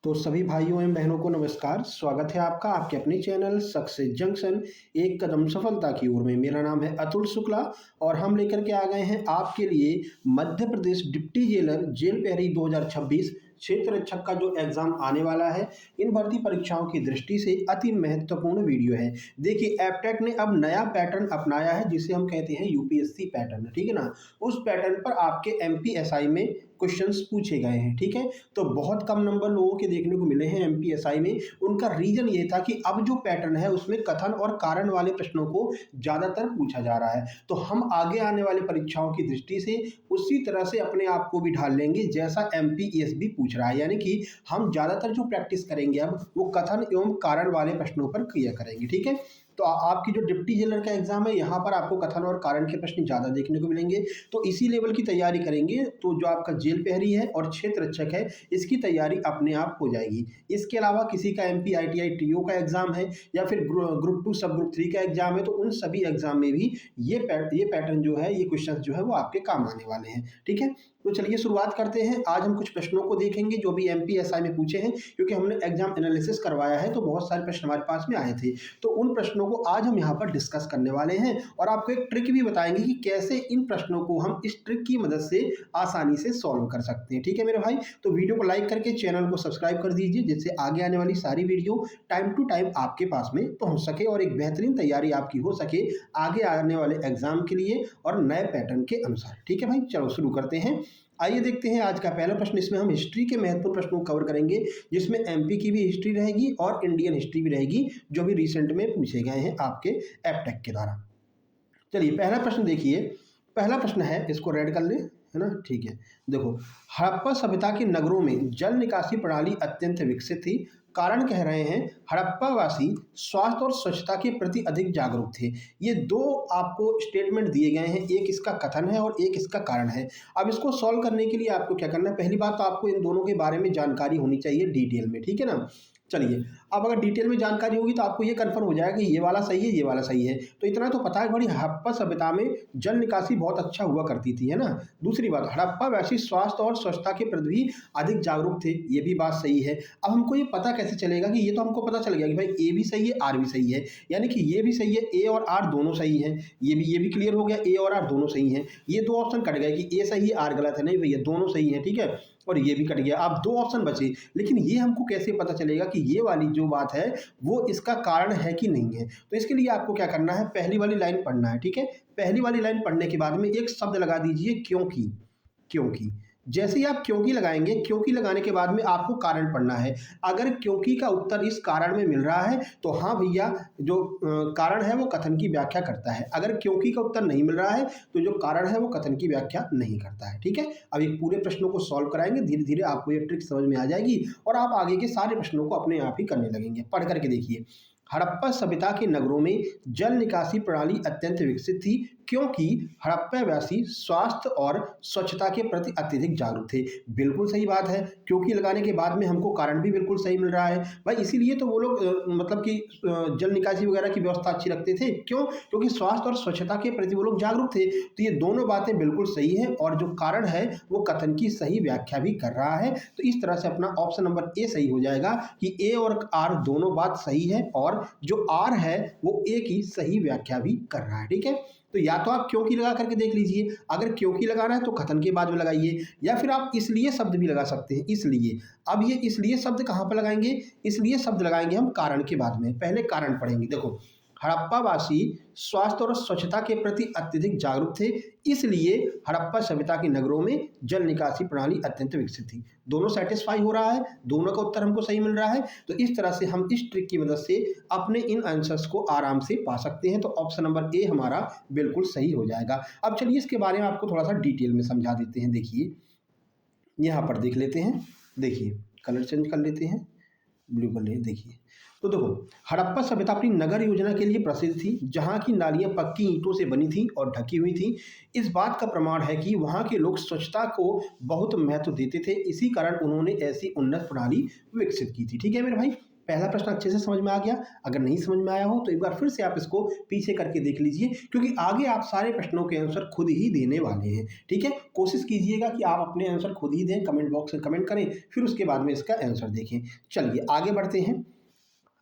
तो सभी भाइयों एवं बहनों को नमस्कार। स्वागत है आपका आपके अपने चैनल सक्सेस जंक्शन एक कदम सफलता की ओर में। मेरा नाम है अतुल शुक्ला और हम लेकर के आ गए हैं आपके लिए मध्य प्रदेश डिप्टी जेलर जेल प्रहरी 2026 क्षेत्र रक्षक का जो एग्जाम आने वाला है, इन भर्ती परीक्षाओं की दृष्टि से अति महत्वपूर्ण वीडियो है। देखिए, एपटेक ने अब नया पैटर्न अपनाया है जिसे हम कहते हैं यूपीएससी पैटर्न, ठीक है ना। उस पैटर्न पर आपके एमपीएसआई में क्वेश्चंस पूछे गए हैं, ठीक है। तो बहुत कम नंबर लोगों के देखने को मिले हैं एमपीएसआई में। उनका रीजन ये था कि अब जो पैटर्न है उसमें कथन और कारण वाले प्रश्नों को ज्यादातर पूछा जा रहा है। तो हम आगे आने वाली परीक्षाओं की दृष्टि से उसी तरह से अपने आप को भी ढाल लेंगे जैसा एमपीएसबी पूछ रहा है, यानी कि हम ज्यादातर जो प्रैक्टिस करेंगे अब वो कथन एवं कारण वाले प्रश्नों पर किया करेंगे, ठीक है। तो आपकी जो डिप्टी जेलर का एग्जाम है, यहाँ पर आपको कथन और कारण के प्रश्न ज़्यादा देखने को मिलेंगे। तो इसी लेवल की तैयारी करेंगे तो जो आपका जेल प्रहरी है और क्षेत्र रक्षक है, इसकी तैयारी अपने आप हो जाएगी। इसके अलावा किसी का एमपी आईटीआई टीओ का एग्जाम है या फिर ग्रुप 2 सब ग्रुप 3 का एग्जाम है, तो उन सभी एग्जाम में भी ये पैटर्न जो है, ये क्वेश्चन जो है वो आपके काम आने वाले हैं, ठीक है। तो चलिए शुरुआत करते हैं। आज हम कुछ प्रश्नों को देखेंगे जो भी एमपीएसआई में पूछे हैं, क्योंकि हमने एग्जाम एनालिसिस करवाया है तो बहुत सारे प्रश्न हमारे पास में आए थे। तो उन प्रश्नों को आज हम यहाँ पर डिस्कस करने वाले हैं और आपको एक ट्रिक भी बताएंगे कि कैसे इन प्रश्नों को हम इस ट्रिक की मदद से आसानी से सॉल्व कर सकते हैं, ठीक है मेरे भाई। तो वीडियो को लाइक करके चैनल को सब्सक्राइब कर दीजिए जिससे आगे आने वाली सारी वीडियो टाइम टू टाइम आपके पास में पहुंच सके और एक बेहतरीन तैयारी आपकी हो सके आगे आने वाले एग्जाम के लिए और नए पैटर्न के अनुसार, ठीक है भाई। चलो शुरू करते हैं। आइए देखते हैं आज का पहला प्रश्न। इसमें हम हिस्ट्री के महत्वपूर्ण प्रश्नों को कवर करेंगे जिसमें एमपी की भी हिस्ट्री रहेगी और इंडियन हिस्ट्री भी रहेगी जो भी रिसेंट में पूछे गए हैं आपके एपटेक के द्वारा। चलिए पहला प्रश्न देखिए। पहला प्रश्न है, इसको रेड कर ले, है ना, ठीक है। देखो, हड़प्पा सभ्यता के नगरों में जल निकासी प्रणाली अत्यंत विकसित थी। कारण कह रहे हैं हड़प्पावासी स्वास्थ्य और स्वच्छता के प्रति अधिक जागरूक थे। ये दो आपको स्टेटमेंट दिए गए हैं, एक इसका कथन है और एक इसका कारण है। अब इसको सॉल्व करने के लिए आपको क्या करना है, पहली बात तो आपको इन दोनों के बारे में जानकारी होनी चाहिए डिटेल में, ठीक है ना। चलिए, अब अगर डिटेल में जानकारी होगी तो आपको ये कंफर्म हो जाएगा कि ये वाला सही है, ये वाला सही है। तो इतना तो पता है बड़ी हड़प्पा सभ्यता में जल निकासी बहुत अच्छा हुआ करती थी, है ना। दूसरी बात, हड़प्पा वैसी स्वास्थ्य और स्वच्छता के प्रति भी अधिक जागरूक थे, ये भी बात सही है। अब हमको ये पता कैसे चलेगा कि ये तो हमको पता चल गया कि भाई ए भी सही है, आर भी सही है, यानी कि ये भी सही है, ए और आर दोनों सही हैं। ये भी क्लियर हो गया, ए और आर दोनों सही हैं। ये दो ऑप्शन कट गए कि ए सही है आर गलत है, नहीं भैया दोनों सही है, ठीक है। और ये भी कट गया, अब दो ऑप्शन बचे। लेकिन ये हमको कैसे पता चलेगा कि ये वाली जो बात है वो इसका कारण है कि नहीं है। तो इसके लिए आपको क्या करना है, पहली वाली लाइन पढ़ना है, ठीक है। पहली वाली लाइन पढ़ने के बाद में एक शब्द लगा दीजिए, क्योंकि। क्योंकि जैसे ही आप क्योंकि लगाएंगे, क्योंकि लगाने के बाद में आपको कारण पढ़ना है। अगर क्योंकि का उत्तर इस कारण में मिल रहा है तो हाँ भैया, जो कारण है वो कथन की व्याख्या करता है। अगर क्योंकि का उत्तर नहीं मिल रहा है तो जो कारण है वो कथन की व्याख्या नहीं करता है, ठीक है। अब एक पूरे प्रश्नों को सॉल्व कराएंगे, धीरे धीरे आपको ये ट्रिक समझ में आ जाएगी और आप आगे के सारे प्रश्नों को अपने आप ही करने लगेंगे। पढ़ करके देखिए, हड़प्पा सभ्यता के नगरों में जल निकासी प्रणाली अत्यंत विकसित थी क्योंकि हड़प्पावासी स्वास्थ्य और स्वच्छता के प्रति अत्यधिक जागरूक थे। बिल्कुल सही बात है, क्योंकि लगाने के बाद में हमको कारण भी बिल्कुल सही मिल रहा है भाई। इसीलिए तो वो लोग मतलब कि जल निकासी वगैरह की व्यवस्था अच्छी रखते थे। क्यों? क्योंकि स्वास्थ्य और स्वच्छता के प्रति वो लोग जागरूक थे। तो ये दोनों बातें बिल्कुल सही है और जो कारण है वो कथन की सही व्याख्या भी कर रहा है। तो इस तरह से अपना ऑप्शन नंबर ए सही हो जाएगा कि ए और आर दोनों बात सही है और जो आर है वो ए की सही व्याख्या भी कर रहा है, ठीक है। तो या तो आप क्योंकि लगा करके देख लीजिए, अगर क्योंकि लगाना है तो कथन के बाद में लगाइए, या फिर आप इसलिए शब्द भी लगा सकते हैं, इसलिए। अब ये इसलिए शब्द कहाँ पर लगाएंगे, इसलिए शब्द लगाएंगे हम कारण के बाद में। पहले कारण पढ़ेंगे। देखो, हड़प्पावासी स्वास्थ्य और स्वच्छता के प्रति अत्यधिक जागरूक थे, इसलिए हड़प्पा सभ्यता के नगरों में जल निकासी प्रणाली अत्यंत विकसित थी। दोनों सेटिस्फाई हो रहा है, दोनों का उत्तर हमको सही मिल रहा है। तो इस तरह से हम इस ट्रिक की मदद से अपने इन आंसर्स को आराम से पा सकते हैं। तो ऑप्शन नंबर ए हमारा बिल्कुल सही हो जाएगा। अब चलिए इसके बारे में आपको थोड़ा सा डिटेल में समझा देते हैं। देखिए, यहाँ पर देख लेते हैं। देखिए, कलर चेंज कर लेते हैं, ब्लू कलर। देखिए, तो देखो, हड़प्पा सभ्यता अपनी नगर योजना के लिए प्रसिद्ध थी, जहाँ की नालियाँ पक्की ईंटों से बनी थी और ढकी हुई थी। इस बात का प्रमाण है कि वहाँ के लोग स्वच्छता को बहुत महत्व देते थे, इसी कारण उन्होंने ऐसी उन्नत प्रणाली विकसित की थी, ठीक है मेरे भाई। पहला प्रश्न अच्छे से समझ में आ गया? अगर नहीं समझ में आया हो तो एक बार फिर से आप इसको पीछे करके देख लीजिए, क्योंकि आगे आप सारे प्रश्नों के आंसर खुद ही देने वाले हैं। ठीक है, कोशिश कीजिएगा कि आप अपने आंसर खुद ही दें, कमेंट बॉक्स में कमेंट करें, फिर उसके बाद में इसका आंसर देखें। चलिए आगे बढ़ते हैं।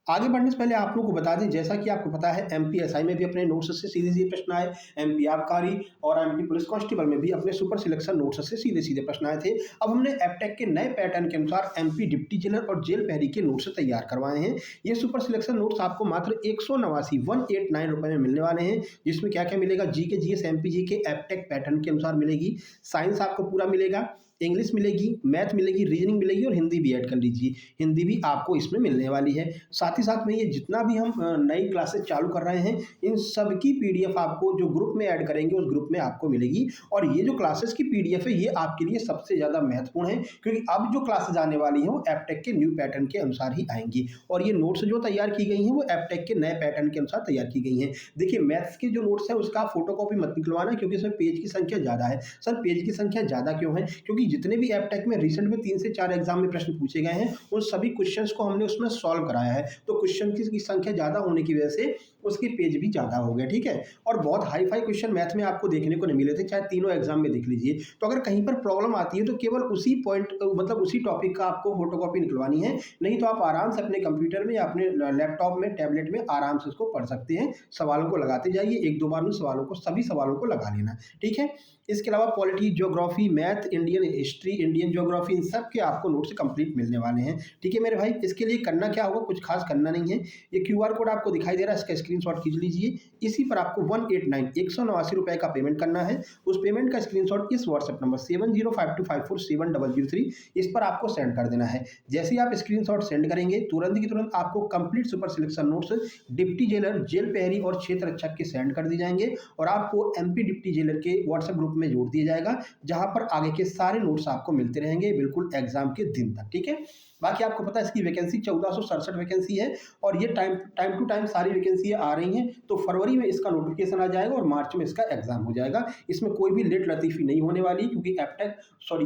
आगे बढ़ने से पहले आप लोगों को बता दें, जैसा कि आपको पता है एमपीएसआई में भी अपने नोट्स से सीधे सीधे प्रश्न आए, एमपी आबकारी और एमपी पुलिस कांस्टेबल में भी अपने सुपर सिलेक्शन नोट्स से सीधे सीधे प्रश्न आए थे। अब हमने एपटेक के नए पैटर्न के अनुसार एमपी डिप्टी जेलर और जेल प्रहरी के नोट्स तैयार करवाए हैं। ये सुपर सिलेक्शन नोट्स आपको मात्र 189 रुपए में मिलने वाले हैं, जिसमें क्या क्या मिलेगा? GK GS MP GK Aptech pattern के अनुसार मिलेगी, साइंस आपको पूरा मिलेगा, इंग्लिश मिलेगी, मैथ मिलेगी, रीजनिंग मिलेगी और हिंदी भी ऐड कर लीजिए, हिंदी भी आपको इसमें मिलने वाली है। साथ ही साथ में ये जितना भी हम नई क्लासेस चालू कर रहे हैं, इन सब की पीडीएफ आपको जो ग्रुप में ऐड करेंगे उस ग्रुप में आपको मिलेगी। और ये जो क्लासेस की पीडीएफ है ये आपके लिए सबसे ज़्यादा महत्वपूर्ण है, क्योंकि अब जो क्लासेज आने वाली हैं वो एपटेक के न्यू पैटर्न के अनुसार ही आएंगी। और ये नोट्स जो तैयार की गई हैं वो एपटेक के नए पैटर्न के अनुसार तैयार की गई हैं। देखिए, मैथ्स के जो नोट्स है उसका फोटो कॉपी मत निकलवाना, क्योंकि इसमें पेज की संख्या ज़्यादा है। सर पेज की संख्या ज़्यादा क्यों है? क्योंकि जितने भी एपटेक में रिसेंट में 3 से 4 एग्जाम में प्रश्न पूछे गए हैं, उन सभी क्वेश्चंस को हमने उसमें सॉल्व कराया है। तो क्वेश्चन की संख्या ज़्यादा होने की वजह से उसके पेज भी ज़्यादा हो गए। ठीक है, और बहुत हाई फाई क्वेश्चन मैथ में आपको देखने को नहीं मिले थे, चाहे तीनों एग्जाम में देख लीजिए। तो अगर कहीं पर प्रॉब्लम आती है तो केवल उसी पॉइंट मतलब उसी टॉपिक का आपको फोटोकॉपी निकलवानी है, नहीं तो आप आराम से अपने कंप्यूटर में या अपने लैपटॉप में, टैबलेट में आराम से उसको पढ़ सकते हैं। सवालों को लगाते जाइए, 1-2 बार में सभी सवालों को लगा लेना। ठीक है, इसके अलावा polity, geography, math, Indian history, Indian geography, इन सब के आपको नोट्स कंप्लीट मिलने वाले हैं। ठीक है मेरे भाई, इसके लिए करना क्या होगा? कुछ खास करना नहीं है। ये क्यूआर कोड आपको दिखाई दे रहा है, इसका स्क्रीनशॉट खींच लीजिए। इसी पर आपको 189 रुपए का पेमेंट करना है। उस पेमेंट का स्क्रीनशॉट इस व्हाट्सएप नंबर 7052547003 इस पर आपको सेंड कर देना है। जैसे ही आप स्क्रीनशॉट सेंड करेंगे, तुरंत की तुरंत आपको complete super selection notes deputy jailer, जेल प्रहरी और क्षेत्र रक्षक के सेंड कर दी जाएंगे, और आपको एमपी डिप्टी जेलर के व्हाट्सएप ग्रुप में जोड़ दिया जाएगा, जहां पर आगे के सारे नोट्स आपको मिलते रहेंगे बिल्कुल एग्जाम के दिन तक। ठीक है, बाकी आपको पता है इसकी वैकेंसी 1467 वैकेंसी है, और ये टाइम टू टाइम सारी वैकेंसी आ रही हैं। तो फरवरी में इसका नोटिफिकेशन आ जाएगा और मार्च में इसका एग्जाम हो जाएगा। इसमें कोई भी लेट लतीफी नहीं होने वाली, क्योंकि एपटेक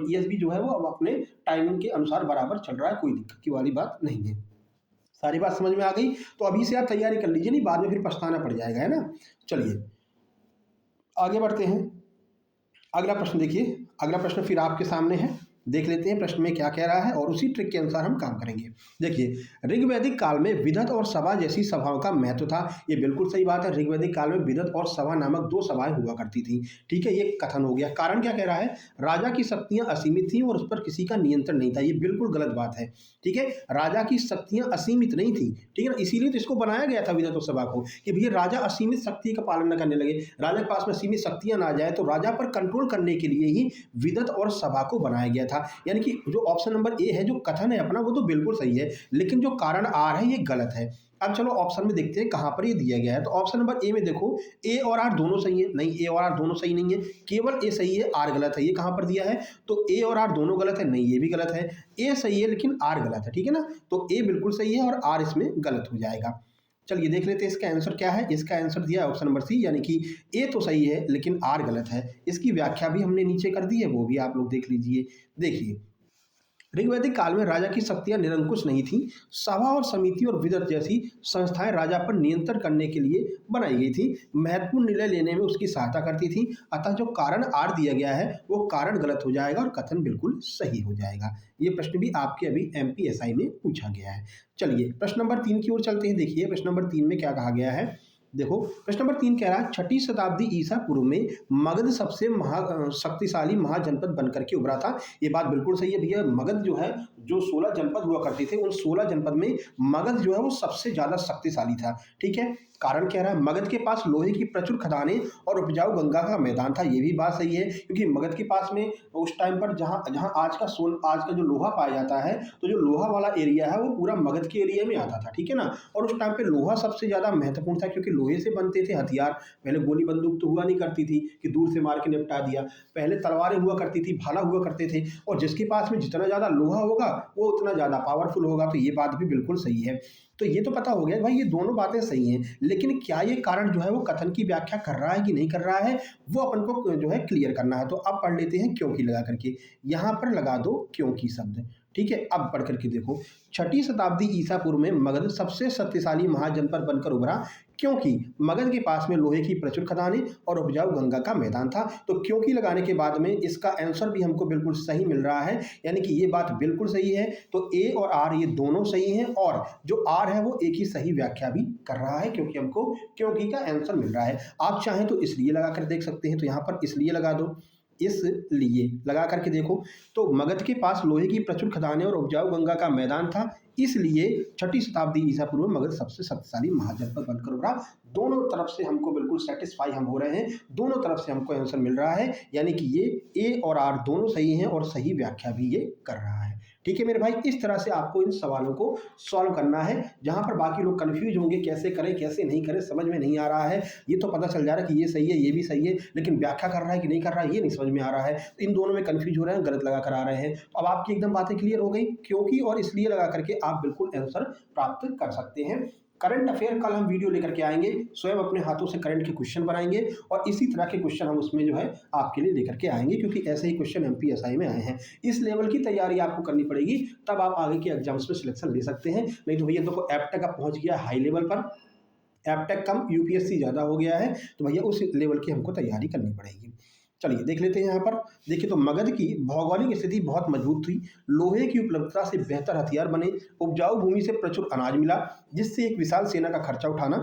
ईएसबी जो है वो अब अपने टाइमिंग के अनुसार बराबर चल रहा है, कोई दिक्कत की वाली बात नहीं है। सारी बात समझ में आ गई? तो अभी से आप तैयारी कर लीजिए, नहीं बाद में फिर पछताना पड़ जाएगा, है ना। चलिए आगे बढ़ते हैं। अगला प्रश्न देखिए, अगला प्रश्न फिर आपके सामने है, देख लेते हैं प्रश्न में क्या कह रहा है और उसी ट्रिक के अनुसार हम काम करेंगे। देखिए, ऋग्वैदिक काल में विदत और सभा जैसी सभाओं का महत्व था। ये बिल्कुल सही बात है, ऋग्वैदिक काल में विदत और सभा नामक 2 सभाएं हुआ करती थी। ठीक है, ये कथन हो गया। कारण क्या कह रहा है? राजा की शक्तियां असीमित थी और उस पर किसी का नियंत्रण नहीं था। ये बिल्कुल गलत बात है। ठीक है, राजा की शक्तियां असीमित नहीं थी, ठीक है ना, इसीलिए तो इसको बनाया गया था विदत और सभा को, कि भैया राजा असीमित शक्ति का पालन न करने लगे, राजा के पास में सीमित शक्तियां ना जाए, तो राजा पर कंट्रोल करने के लिए ही विदत और सभा को बनाया गया था। यानी कि जो ऑप्शन नंबर ए है, जो कथन है अपना, वो तो बिल्कुल सही है, लेकिन जो कारण आर है ये गलत है। अब चलो ऑप्शन में देखते हैं कहां पर ये दिया गया है। तो ऑप्शन नंबर ए में देखो, ए और आर दोनों सही है। नहीं, ए और आर दोनों सही नहीं है, केवल ए सही है, आर गलत है। ये कहां पर दिया है? तो ए और आर दोनों गलत है। नहीं, ये भी गलत है। ए सही है लेकिन आर गलत है। ठीक है ना, तो ए बिल्कुल सही है और आर इसमें गलत हो जाएगा। चलिए देख लेते हैं इसका आंसर क्या है। इसका आंसर दिया है ऑप्शन नंबर सी, यानी कि ए तो सही है लेकिन आर गलत है। इसकी व्याख्या भी हमने नीचे कर दी है, वो भी आप लोग देख लीजिए। देखिए, ऋग्वैदिक काल में राजा की शक्तियां निरंकुश नहीं थी। सभा और समिति और विदत जैसी संस्थाएं राजा पर नियंत्रण करने के लिए बनाई गई थी, महत्वपूर्ण निर्णय लेने में उसकी सहायता करती थी। अतः जो कारण आर दिया गया है वो कारण गलत हो जाएगा और कथन बिल्कुल सही हो जाएगा। ये प्रश्न भी आपके अभी एमपीएसआई में पूछा गया है। चलिए प्रश्न नंबर 3 की ओर चलते हैं। देखिए प्रश्न नंबर 3 में क्या कहा गया है। देखो प्रश्न नंबर 3 कह रहा है, 6ठी शताब्दी ईसा पूर्व में मगध सबसे शक्तिशाली महाजनपद बनकर के उभरा था। ये बात बिल्कुल सही है भैया। मगध जो है, जो 16 जनपद हुआ करते थे, उन 16 जनपद में मगध जो है वो सबसे ज्यादा शक्तिशाली था। ठीक है, कारण कह रहा है मगध के पास लोहे की प्रचुर खदानें और उपजाऊ गंगा का मैदान था। ये भी बात सही है, क्योंकि मगध के पास में उस टाइम पर जहाँ जहाँ आज का जो लोहा पाया जाता है, तो जो लोहा वाला एरिया है वो पूरा मगध के एरिया में आता था। ठीक है ना, और उस टाइम पे लोहा सबसे ज्यादा महत्वपूर्ण था, क्योंकि लोहे से बनते थे हथियार। पहले गोली बंदूक तो हुआ नहीं करती थी कि दूर से मार के निपटा दिया, पहले तलवारें हुआ करती थी, भाला हुआ करते थे, और जिसके पास में जितना ज्यादा लोहा होगा वो उतना ज्यादा पावरफुल होगा। तो ये बात भी बिल्कुल सही है। तो ये तो पता हो गया भाई, ये दोनों बातें सही हैं, लेकिन क्या ये कारण जो है वो कथन की व्याख्या कर रहा है कि नहीं कर रहा है, वो अपन को जो है क्लियर करना है। तो अब पढ़ लेते हैं क्योंकि लगा करके। यहाँ पर लगा दो क्योंकि शब्द। ठीक है, अब पढ़ करके देखो, 6ठी शताब्दी ईसा पूर्व में मगध सबसे शक्तिशाली महाजनपद बनकर उभरा, क्योंकि मगध के पास में लोहे की प्रचुर खदानें और उपजाऊ गंगा का मैदान था। तो क्योंकि लगाने के बाद में इसका आंसर भी हमको बिल्कुल सही मिल रहा है, यानी कि ये बात बिल्कुल सही है। तो ए और आर ये दोनों सही हैं, और जो आर है वो एक ही सही व्याख्या भी कर रहा है, क्योंकि हमको क्योंकि का आंसर मिल रहा है। आप चाहें तो इसलिए लगा कर देख सकते हैं, तो यहाँ पर इसलिए लगा दो, इसलिए लगा करके देखो। तो मगध के पास लोहे की प्रचुर खदानें और उपजाऊ गंगा का मैदान था, इसलिए 6ठी शताब्दी ईसा पूर्व में मगध सबसे शक्तिशाली महाजनपद बनकर उभरा। दोनों तरफ से हमको बिल्कुल सेटिस्फाई हम हो रहे हैं, दोनों तरफ से हमको आंसर मिल रहा है, यानी कि ये ए और आर दोनों सही हैं और सही व्याख्या भी ये कर रहा है। ठीक है मेरे भाई, इस तरह से आपको इन सवालों को सॉल्व करना है। जहां पर बाकी लोग कंफ्यूज होंगे कैसे करें कैसे नहीं करें, समझ में नहीं आ रहा है, ये तो पता चल जा रहा है कि ये सही है ये भी सही है, लेकिन व्याख्या कर रहा है कि नहीं कर रहा है ये नहीं समझ में आ रहा है। इन दोनों में कंफ्यूज हो रहे हैं, गलत लगा कर आ रहे हैं। अब आपकी एकदम बातें क्लियर हो गई, क्योंकि और इसलिए लगा करके आप बिल्कुल आंसर प्राप्त कर सकते हैं। करंट अफेयर कल हम वीडियो लेकर के आएंगे, स्वयं अपने हाथों से करंट के क्वेश्चन बनाएंगे, और इसी तरह के क्वेश्चन हम उसमें जो है आपके लिए लेकर के आएंगे, क्योंकि ऐसे ही क्वेश्चन एमपीएसआई में आए हैं। इस लेवल की तैयारी आपको करनी पड़ेगी, तब आप आगे के एग्जाम्स में सिलेक्शन ले सकते हैं। नहीं तो भैया देखो एप्टेक अब पहुंच गया हाई लेवल पर, एप्टेक कम यूपीएससी ज़्यादा हो गया है, तो भैया उस लेवल की हमको तैयारी करनी पड़ेगी। चलिए देख लेते हैं यहाँ पर। देखिए, तो मगध की भौगोलिक स्थिति बहुत मजबूत थी, लोहे की उपलब्धता से बेहतर हथियार बने, उपजाऊ भूमि से प्रचुर अनाज मिला, जिससे एक विशाल सेना का खर्चा उठाना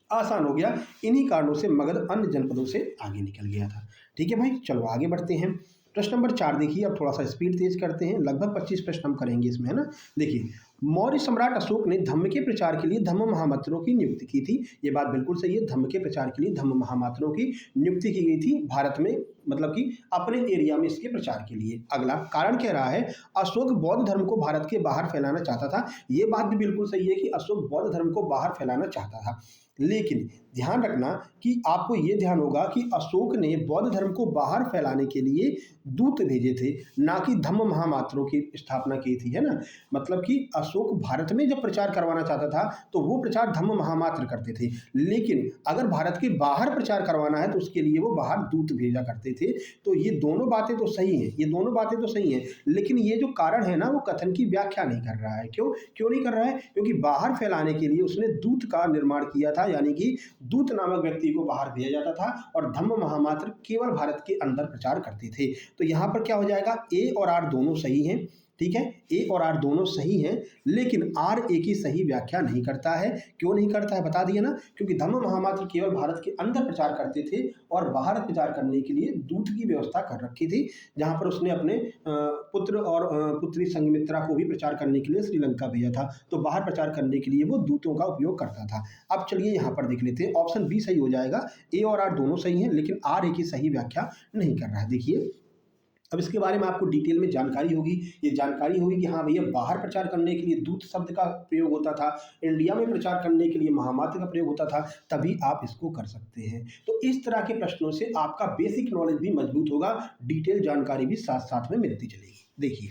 आसान हो गया। इन्हीं कारणों से मगध अन्य जनपदों से आगे निकल गया था। ठीक है भाई, चलो आगे बढ़ते हैं। प्रश्न नंबर 4 देखिए, अब थोड़ा सा स्पीड तेज करते हैं, लगभग 25 प्रश्न हम करेंगे इसमें, है ना। देखिए, मौर्य सम्राट अशोक ने धम्म के प्रचार के लिए धम्म महामात्रों की नियुक्ति की थी। ये बात बिल्कुल सही है, धम्म के प्रचार के लिए धम्म महामात्रों की नियुक्ति की गई थी भारत में, मतलब कि अपने एरिया में इसके प्रचार के लिए। अगला कारण कह रहा है अशोक बौद्ध धर्म को भारत के बाहर फैलाना चाहता था। ये बात भी बिल्कुल सही है कि अशोक बौद्ध धर्म को बाहर फैलाना चाहता था, लेकिन ध्यान रखना कि आपको ये ध्यान होगा कि अशोक ने बौद्ध धर्म को बाहर फैलाने के लिए दूत भेजे थे, ना कि धम्म महामात्रों की स्थापना की थी, है ना। मतलब कि अशोक भारत में जब प्रचार करवाना चाहता था तो वो प्रचार धम्म महामात्र करते थे, लेकिन अगर भारत के बाहर प्रचार करवाना है तो उसके लिए वो बाहर दूत भेजा करते थे। तो ये दोनों बातें तो सही हैं, ये दोनों बातें तो सही हैं, लेकिन ये जो कारण है ना वो कथन की व्याख्या नहीं कर रहा है। क्यों नहीं कर रहा है? क्योंकि बाहर फैलाने के लिए उसने दूत का निर्माण किया था, यानी कि दूत नामक व्यक्ति को बाहर भेजा जाता था, और धम्म महामात्र केवल भारत के अंदर प्रचार करते थे। तो यहाँ पर क्या हो जाएगा, ए और आर दोनों सही हैं। ठीक है, ए और आर दोनों सही हैं, लेकिन आर ए की सही व्याख्या नहीं करता है। क्यों नहीं करता है बता दिया ना, क्योंकि धम्म महामात्र केवल भारत के अंदर प्रचार करते थे और बाहर प्रचार करने के लिए दूत की व्यवस्था कर रखी थी, जहां पर उसने अपने पुत्र और पुत्री संघमित्रा को भी प्रचार करने के लिए श्रीलंका भेजा था। तो बाहर प्रचार करने के लिए वो दूतों का उपयोग करता था। अब चलिए यहाँ पर देख लेते हैं, ऑप्शन बी सही हो जाएगा। ए और आर दोनों सही हैं, लेकिन आर ए की सही व्याख्या नहीं कर रहा है। देखिए, अब इसके बारे में आपको डिटेल में जानकारी होगी। ये जानकारी होगी कि हाँ भैया, बाहर प्रचार करने के लिए दूत शब्द का प्रयोग होता था, इंडिया में प्रचार करने के लिए महामात्र का प्रयोग होता था, तभी आप इसको कर सकते हैं। तो इस तरह के प्रश्नों से आपका बेसिक नॉलेज भी मजबूत होगा, डिटेल जानकारी भी साथ साथ में मिलती चलेगी। देखिए,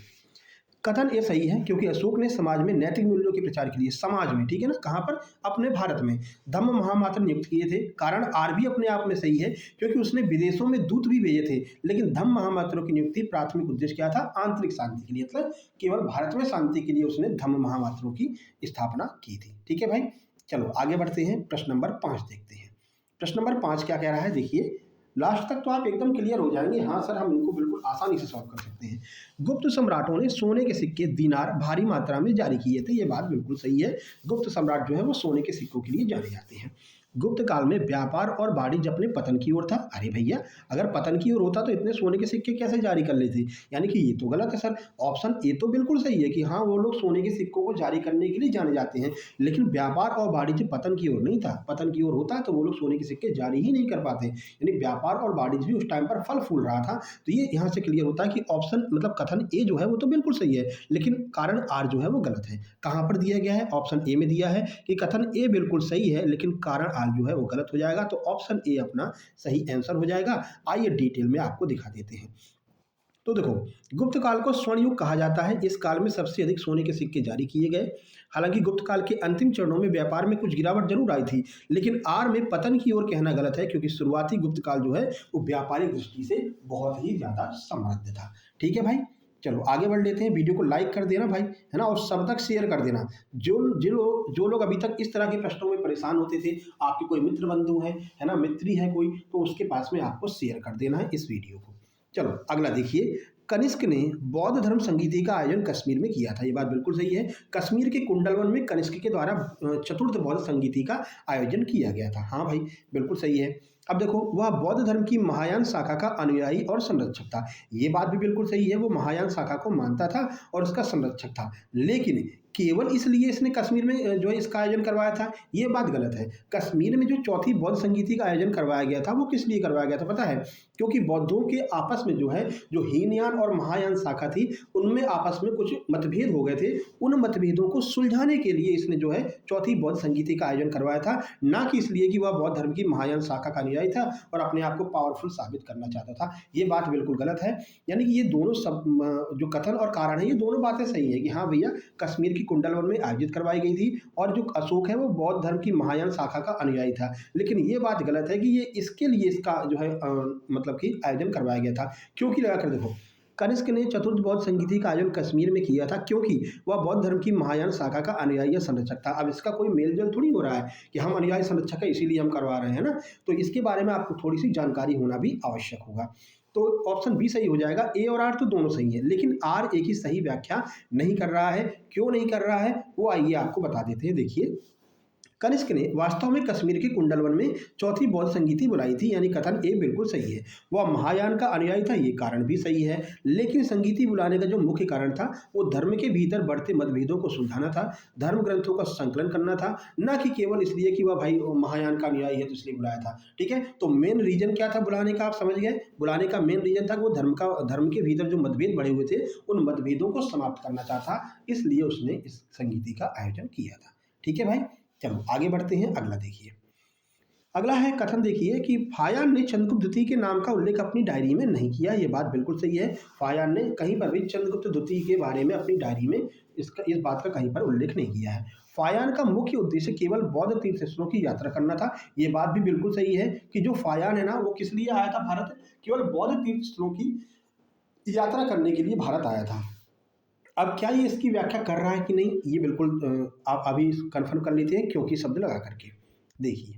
कथन ये सही है, क्योंकि अशोक ने समाज में नैतिक मूल्यों के प्रचार के लिए समाज में, ठीक है ना, कहाँ पर, अपने भारत में धम्म महामात्र नियुक्त किए थे। कारण आर भी अपने आप में सही है, क्योंकि उसने विदेशों में दूत भी भेजे थे, लेकिन धम्म महामात्रों की नियुक्ति प्राथमिक उद्देश्य क्या था, आंतरिक शांति के लिए, मतलब केवल भारत में शांति के लिए उसने धम्म महामात्रों की स्थापना की थी। ठीक है भाई, चलो आगे बढ़ते हैं, प्रश्न नंबर 5 देखते हैं। प्रश्न नंबर 5 क्या कह रहा है, देखिए, लास्ट तक तो आप एकदम क्लियर हो जाएंगे। हाँ सर, हम इनको बिल्कुल आसानी से सॉल्व कर सकते हैं। गुप्त सम्राटों ने सोने के सिक्के दीनार भारी मात्रा में जारी किए थे। ये बात बिल्कुल सही है, गुप्त सम्राट जो है वो सोने के सिक्कों के लिए जाने जाते हैं। गुप्त काल में व्यापार और वाणिज्य अपने पतन की ओर था। अरे भैया, अगर पतन की ओर होता तो इतने सोने के सिक्के कैसे जारी कर लेते? यानी कि ये तो गलत है सर। ऑप्शन ए तो बिल्कुल सही है कि हाँ, वो लोग सोने के सिक्कों को जारी करने के लिए जाने जाते हैं, लेकिन व्यापार और वाणिज्य पतन की ओर नहीं था। पतन की ओर होता तो वो लोग सोने के सिक्के जारी ही नहीं कर पाते। यानी व्यापार और वाणिज्य भी उस टाइम पर फल फूल रहा था। तो ये यहाँ से क्लियर होता है कि ऑप्शन मतलब कथन ए जो है वो तो बिल्कुल सही है, लेकिन कारण आर जो है वो गलत है। कहाँ पर दिया गया है? ऑप्शन ए में दिया है कि कथन ए बिल्कुल सही है, लेकिन कारण आर जो है वो गलत हो जाएगा। तो ऑप्शन ए अपना सही आंसर हो जाएगा। आइए डिटेल में आपको दिखा देते हैं। तो देखो, गुप्त काल को स्वर्ण युग कहा जाता है। इस काल में सबसे अधिक सोने के सिक्के जारी किए गए। हालांकि गुप्त काल के अंतिम चरणों में व्यापार में कुछ गिरावट जरूर आई थी, लेकिन आर में पतन की ओर कहना गलत है, क्योंकि शुरुआती गुप्त काल जो है वो व्यापारिक दृष्टि से बहुत ही ज्यादा समृद्ध था। ठीक है भाई, चलो आगे बढ़ लेते हैं। वीडियो को लाइक कर देना भाई, है ना, और सब तक शेयर कर देना। जो लोग अभी तक इस तरह के प्रश्नों में परेशान होते थे, आपके कोई मित्र बंधु है ना, मित्री है कोई, तो उसके पास में आपको शेयर कर देना है इस वीडियो को। चलो अगला देखिए, कनिष्क ने बौद्ध धर्म संगीति का आयोजन कश्मीर में किया था। ये बात बिल्कुल सही है। कश्मीर के कुंडलवन में कनिष्क के द्वारा चतुर्थ बौद्ध संगीति का आयोजन किया गया था। हाँ भाई, बिल्कुल सही है। अब देखो, वह बौद्ध धर्म की महायान शाखा का अनुयायी और संरक्षक था। ये बात भी बिल्कुल सही है, वो महायान शाखा को मानता था और उसका संरक्षक था। लेकिन केवल इसलिए इसने कश्मीर में जो है इसका आयोजन करवाया था, ये बात गलत है। कश्मीर में जो चौथी बौद्ध संगीति का आयोजन करवाया गया था, वो किस लिए करवाया गया था पता है? क्योंकि बौद्धों के आपस में जो है, जो हीनयान और महायान शाखा थी, उनमें आपस में कुछ मतभेद हो गए थे। उन मतभेदों को सुलझाने के लिए इसने जो है चौथी बौद्ध संगीति का आयोजन करवाया था, ना कि इसलिए कि वह बौद्ध धर्म की महायान शाखा का अनुयायी था और अपने आप को पावरफुल साबित करना चाहता था। ये बात बिल्कुल गलत है। यानी कि ये दोनों सब जो कथन और कारण है, ये दोनों बातें सही है कि हाँ भैया, कश्मीर की कुंडलवन में आयोजित करवाई गई थी और जो अशोक है वो बौद्ध धर्म की महायान शाखा का अनुयायी था। लेकिन ये बात गलत है कि ये इसके लिए इसका जो है मतलब कि आयोजन करवाया गया था। क्योंकि लगा कर देखो, कनिष्क ने चतुर्थ बौद्ध संगीति का आयोजन कश्मीर में किया था क्योंकि वह बौद्ध धर्म की महायान शाखा का अनुयायी या संरक्षक था। अब इसका कोई मेल जोल थोड़ी हो रहा है कि हम अनुयायी संरक्षक है इसीलिए हम करवा रहे हैं ना, तो इसके बारे में आपको थोड़ी सी जानकारी होना भी आवश्यक होगा। तो ऑप्शन बी सही हो जाएगा। ए और आर तो दोनों सही है, लेकिन आर एक ही सही व्याख्या नहीं कर रहा है। क्यों नहीं कर रहा है वो आइए आपको बता देते हैं। देखिए, कनिष्क ने वास्तव में कश्मीर के कुंडलवन में चौथी बौद्ध संगीति बुलाई थी, यानी कथन ए बिल्कुल सही है। वह महायान का अनुयायी था, ये कारण भी सही है। लेकिन संगीति बुलाने का जो मुख्य कारण था, वो धर्म के भीतर बढ़ते मतभेदों को सुलझाना था, धर्म ग्रंथों का संकलन करना था, न कि केवल इसलिए कि वह भाई महायान का अनुयायी है तो इसलिए बुलाया था। ठीक है, तो मेन रीजन क्या था बुलाने का, आप समझ गए। बुलाने का मेन रीजन था कि वो धर्म के भीतर जो मतभेद बढ़े हुए थे, उन मतभेदों को समाप्त करना चाहता, इसलिए उसने इस संगीति का आयोजन किया था। ठीक है भाई, चलो आगे बढ़ते हैं। अगला देखिए, अगला है कथन देखिए कि फायान ने चंद्रगुप्त द्वितीय के नाम का उल्लेख अपनी डायरी में नहीं किया। ये बात बिल्कुल सही है। फायान ने कहीं पर भी चंद्रगुप्त द्वितीय के बारे में अपनी डायरी में इस बात का कहीं पर उल्लेख नहीं किया है। फायान का मुख्य उद्देश्य केवल बौद्ध तीर्थ स्थलों की यात्रा करना था। ये बात भी बिल्कुल सही है कि जो फायान है ना, वो किस लिए आया था भारत? केवल बौद्ध तीर्थ स्थलों की यात्रा करने के लिए भारत आया था। अब क्या ये इसकी व्याख्या कर रहा है कि नहीं, ये बिल्कुल आप अभी कंफर्म कर लेते हैं क्योंकि शब्द लगा करके। देखिए,